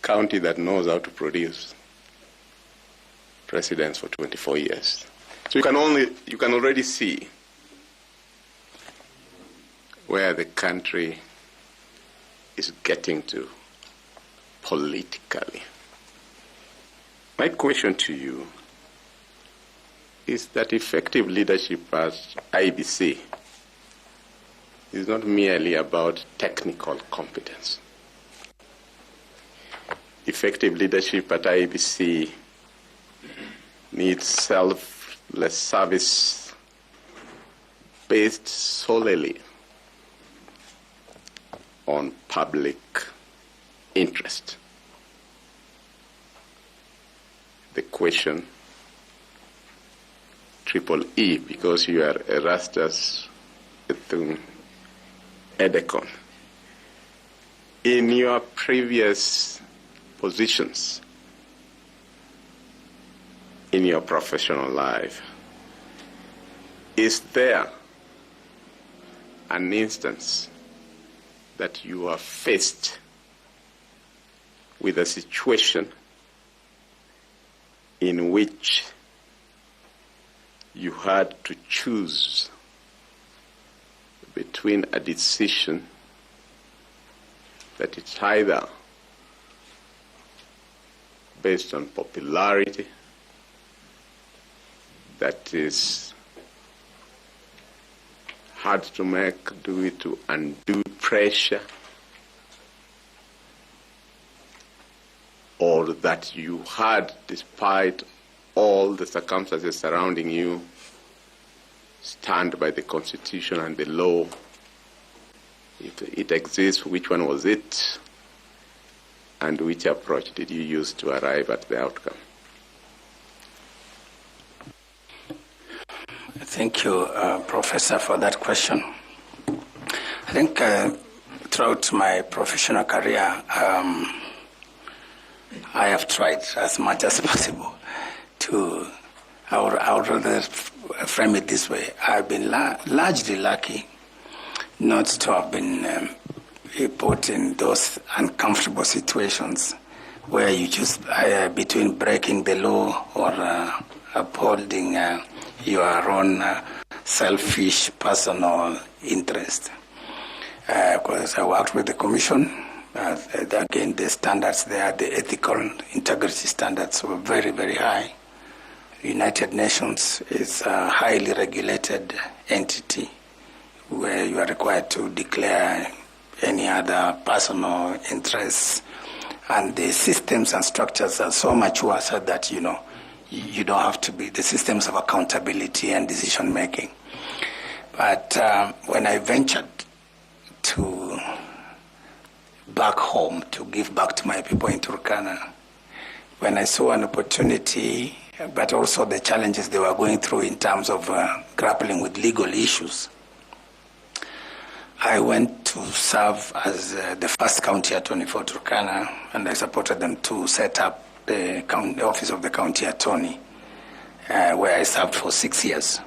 county that knows how to produce presidents for 24 years. So you can already see where the country is getting to politically. My question to you is that effective leadership at Iebc is not merely about technical competence. Effective leadership at Iebc needs selfless service based solely on public interest. The question, triple E, because you are Erastus Edung Ethekon. In your previous positions in your professional life, is there an instance that you are faced with a situation in which you had to choose between a decision that it's either based on popularity, that is hard to make due to undue pressure, or that you had, despite all the circumstances surrounding you, stand by the Constitution and the law. If it exists, which one was it? And which approach did you use to arrive at the outcome?
Thank you, Professor, for that question. I think throughout my professional career, I have tried as much as possible to, I would rather frame it this way. I've been largely lucky not to have been put in those uncomfortable situations where you choose between breaking the law or upholding your own selfish personal interest. Because I worked with the Commission, again, the standards there, the ethical integrity standards were very, very high. United Nations is a highly regulated entity where you are required to declare any other personal interests, and the systems and structures are so mature so that you don't have to be the systems of accountability and decision making. But when I ventured to back home to give back to my people in Turkana, when I saw an opportunity, but also the challenges they were going through in terms of grappling with legal issues, I went to serve as the first county attorney for Turkana, and I supported them to set up the office of the county attorney, where I served for 6 years.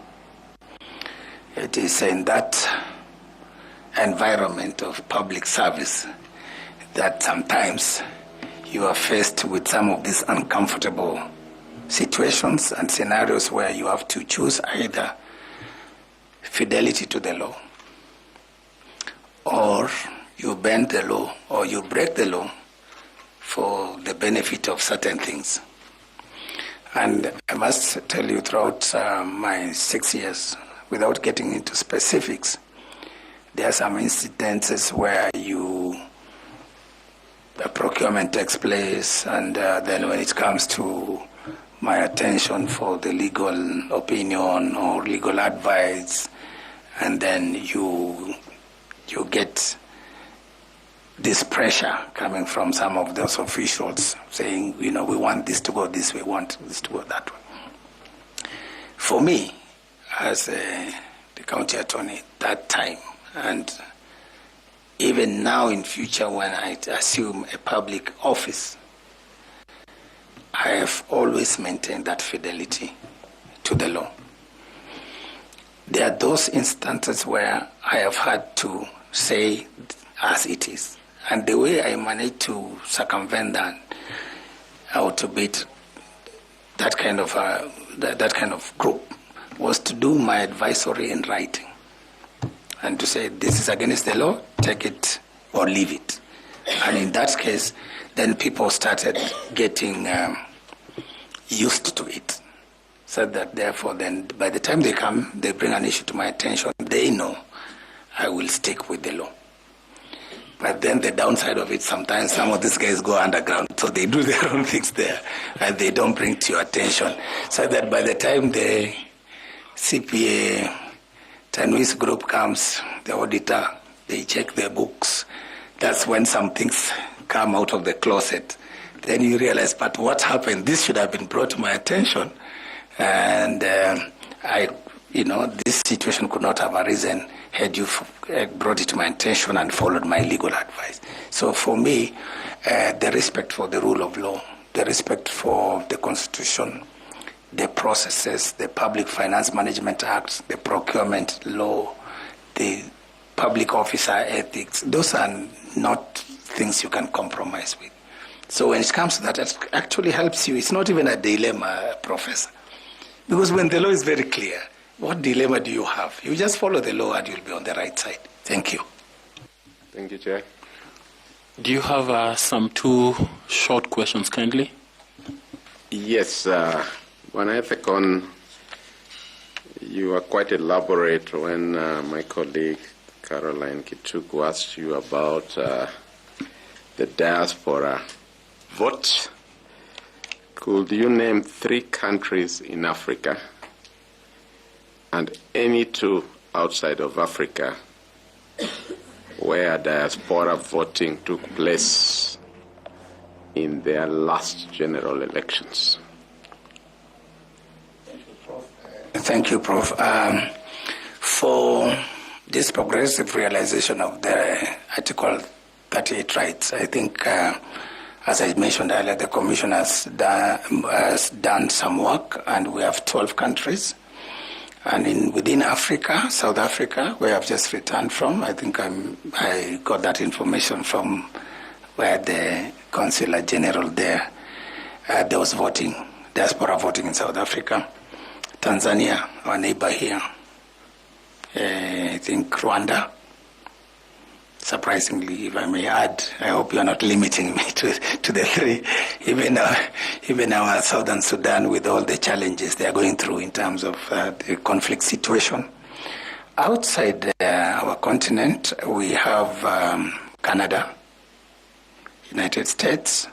It is in that environment of public service that sometimes you are faced with some of these uncomfortable situations and scenarios where you have to choose either fidelity to the law, or you bend the law, or you break the law for the benefit of certain things. And I must tell you, throughout my 6 years, without getting into specifics, there are some incidences where the procurement takes place, and then when it comes to my attention for the legal opinion or legal advice, and then you get this pressure coming from some of those officials saying, we want this to go this way, we want this to go that way. For me, as the county attorney that time, and even now in future when I assume a public office, I have always maintained that fidelity to the law. There are those instances where I have had to say as it is. And the way I managed to circumvent that, or to beat that kind of group, was to do my advisory in writing and to say, this is against the law, take it or leave it. And in that case, then people started getting used to it. So that therefore then by the time they come, they bring an issue to my attention, they know I will stick with the law. But then the downside of it, sometimes some of these guys go underground, so they do their own things there, and they don't bring to your attention. So that by the time the CPA Tanwis group comes, the auditor, they check their books. That's when some things come out of the closet. Then you realize, but what happened? This should have been brought to my attention. And this situation could not have arisen had you brought it to my attention and followed my legal advice. So for me, the respect for the rule of law, the respect for the Constitution, the processes, the Public Finance Management Act, the procurement law, the public officer ethics, those are not things you can compromise with. So when it comes to that, it actually helps you. It's not even a dilemma, Professor. Because when the law is very clear, what dilemma do you have? You just follow the law and you'll be on the right side. Thank you.
Thank you, Chair.
Do you have some 2 short questions, kindly?
Yes. One Ethekon, you are quite elaborate when my colleague Caroline Kichuku asked you about the diaspora vote. Could you name 3 countries in Africa and any 2 outside of Africa where diaspora voting took place in their last general elections?
Thank you, Prof. For this progressive realization of the Article 38 rights, I think As I mentioned earlier, the Commission has done some work, and we have 12 countries. And within Africa, South Africa, where I've just returned from, I think I got that information from where the Consular General there was voting, diaspora voting in South Africa. Tanzania, our neighbor here. I think Rwanda. Surprisingly, if I may add, I hope you are not limiting me to the three. Even our Southern Sudan, with all the challenges they are going through in terms of the conflict situation. Outside our continent, we have Canada, United States,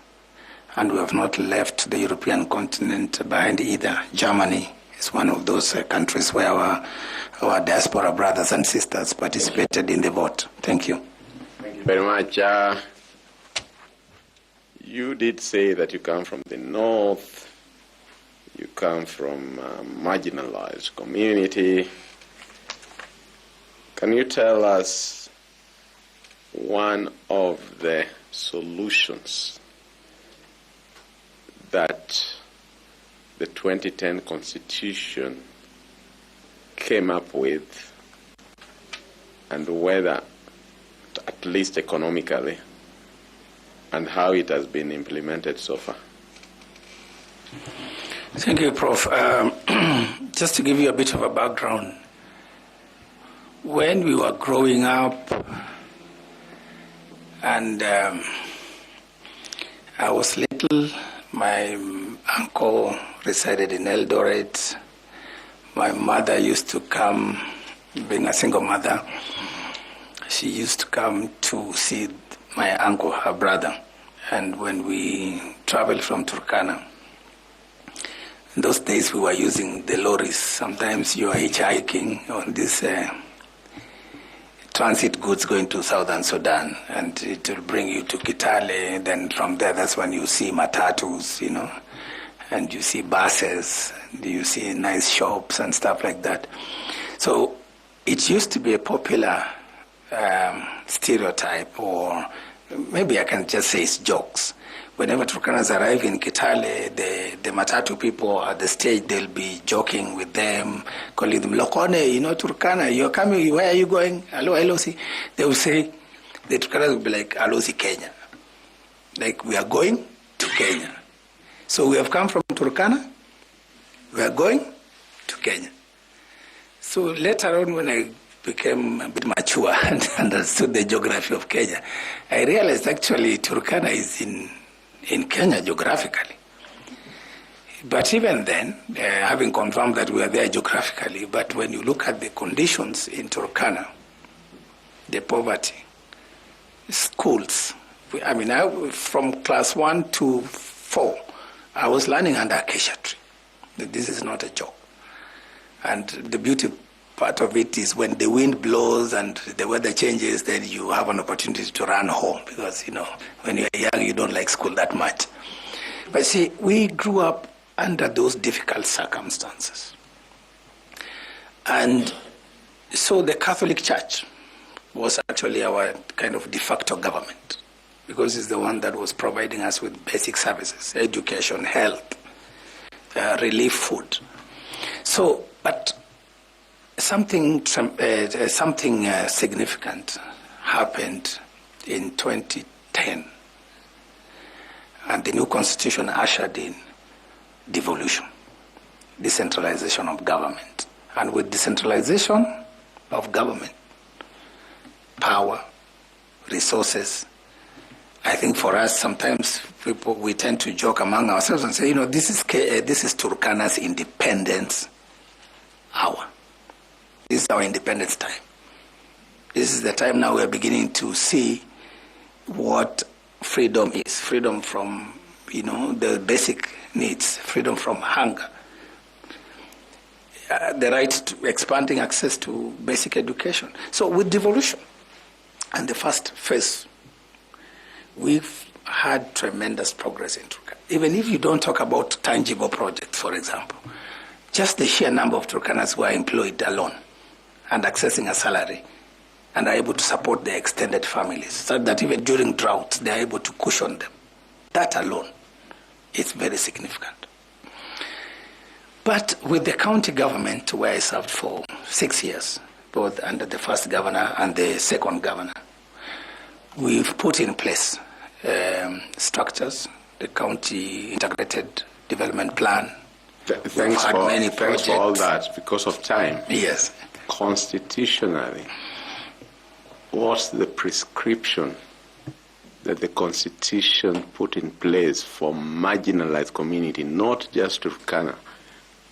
and we have not left the European continent behind either. Germany is one of those countries where our diaspora brothers and sisters participated in the vote. Thank you.
Thank you very much. You did say that you come from the north, you come from a marginalized community. Can you tell us one of the solutions that the 2010 Constitution came up with, and whether, at least economically, and how it has been implemented so far?
Thank you, Prof. Just to give you a bit of a background, when we were growing up and I was little, my uncle resided in Eldoret. My mother used to come, being a single mother, she used to come to see my uncle, her brother. And when we traveled from Turkana, in those days we were using the lorries. Sometimes you are hitchhiking on this transit goods going to Southern Sudan, and it will bring you to Kitale. Then from there, that's when you see matatus, and you see buses, and you see nice shops and stuff like that. So it used to be a popular stereotype, or maybe I can just say it's jokes. Whenever Turkanas arrive in Kitale, the Matatu people at the stage, they'll be joking with them, calling them, Lokone, Turkana, you're coming, where are you going? Hello, Alosi. They will say, the Turkanas will be like, Alosi, Kenya. Like, we are going to Kenya. So we have come from Turkana, we are going to Kenya. So later on, when I became a bit mature and understood the geography of Kenya, I realized actually Turkana is in Kenya geographically. But even then, having confirmed that we are there geographically, but when you look at the conditions in Turkana, the poverty, schools, from class 1 to 4, I was learning under acacia tree. This is not a joke. And the beauty part of it is when the wind blows and the weather changes, then you have an opportunity to run home because, when you're young, you don't like school that much. But see, we grew up under those difficult circumstances. And so the Catholic Church was actually our kind of de facto government because it's the one that was providing us with basic services, education, health, relief food. So, but something significant happened in 2010, and the new constitution ushered in devolution, decentralization of government. And with decentralization of government, power, resources, I think for us, sometimes we tend to joke among ourselves and say, this is Turkana's independence hour. This is our independence time. This is the time now we're beginning to see what freedom is. Freedom from, the basic needs. Freedom from hunger. The right to expanding access to basic education. So with devolution and the first phase, we've had tremendous progress in Turkana. Even if you don't talk about tangible projects, for example, just the sheer number of Turkanas who are employed alone and accessing a salary and are able to support their extended families, so that even during droughts, they are able to cushion them That alone is very significant. But with the county government, where I served for 6 years, both under the first governor and the second governor, we've put in place structures, the county integrated development plan.
Thanks for all that. Because of time.
Yes.
Constitutionally, what's the prescription that the Constitution put in place for marginalized community, not just Turkana,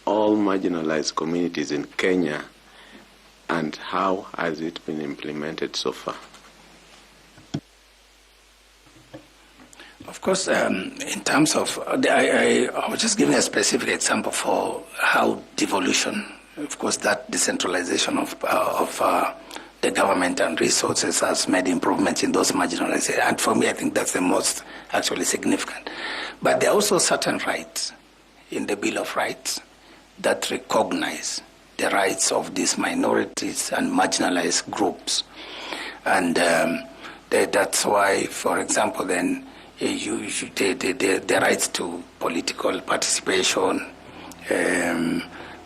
all marginalized communities in Kenya, and how has it been implemented so far?
Of course, in terms of, I was just giving a specific example for how devolution, of course, that decentralization of the government and resources has made improvements in those marginalized areas. And for me, I think that's the most actually significant. But there are also certain rights in the Bill of Rights that recognize the rights of these minorities and marginalized groups. And that's why, for example, then, the rights to political participation.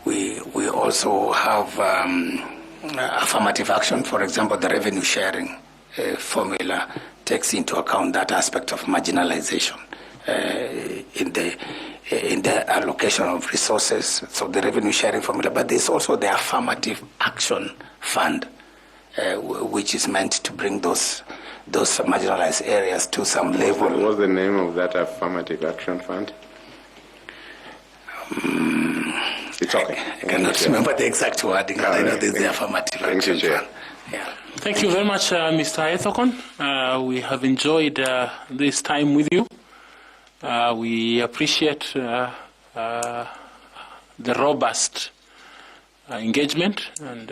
We also have affirmative action. For example, the revenue sharing formula takes into account that aspect of marginalization in the allocation of resources. So the revenue sharing formula, but there's also the affirmative action fund, which is meant to bring those marginalized areas to some level.
What's the name of that affirmative action fund? It's okay.
I cannot remember the exact wording, but I know there's the affirmative action fund. Yeah.
Thank you very much, Mr. Ethekon. We have enjoyed this time with you. We appreciate the robust engagement, and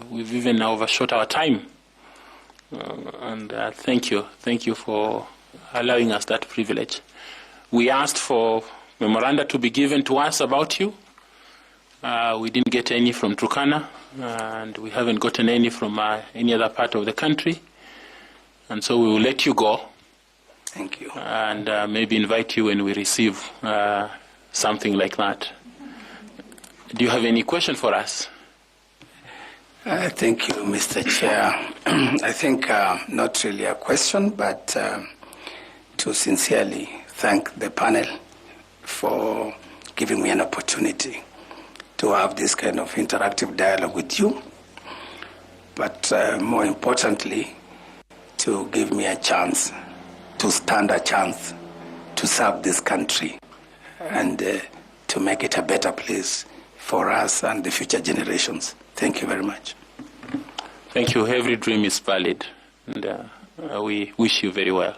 we've even overshot our time. And thank you for allowing us that privilege. We asked for memoranda to be given to us about you. We didn't get any from Turkana, and we haven't gotten any from any other part of the country. And so we will let you go.
Thank you.
And maybe invite you when we receive something like that. Do you have any question for us?
Thank you, Mr. Chair. I think not really a question, but to sincerely thank the panel for giving me an opportunity to have this kind of interactive dialogue with you, but more importantly, to give me a chance, to stand a chance to serve this country and to make it a better place for us and the future generations. Thank you very much.
Thank you. Every dream is valid, and we wish you very well.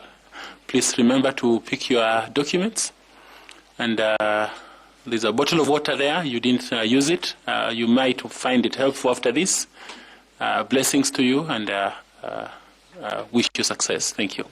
Please remember to pick your documents, and there's a bottle of water there. You didn't use it. You might find it helpful after this. Blessings to you, and wish you success. Thank you.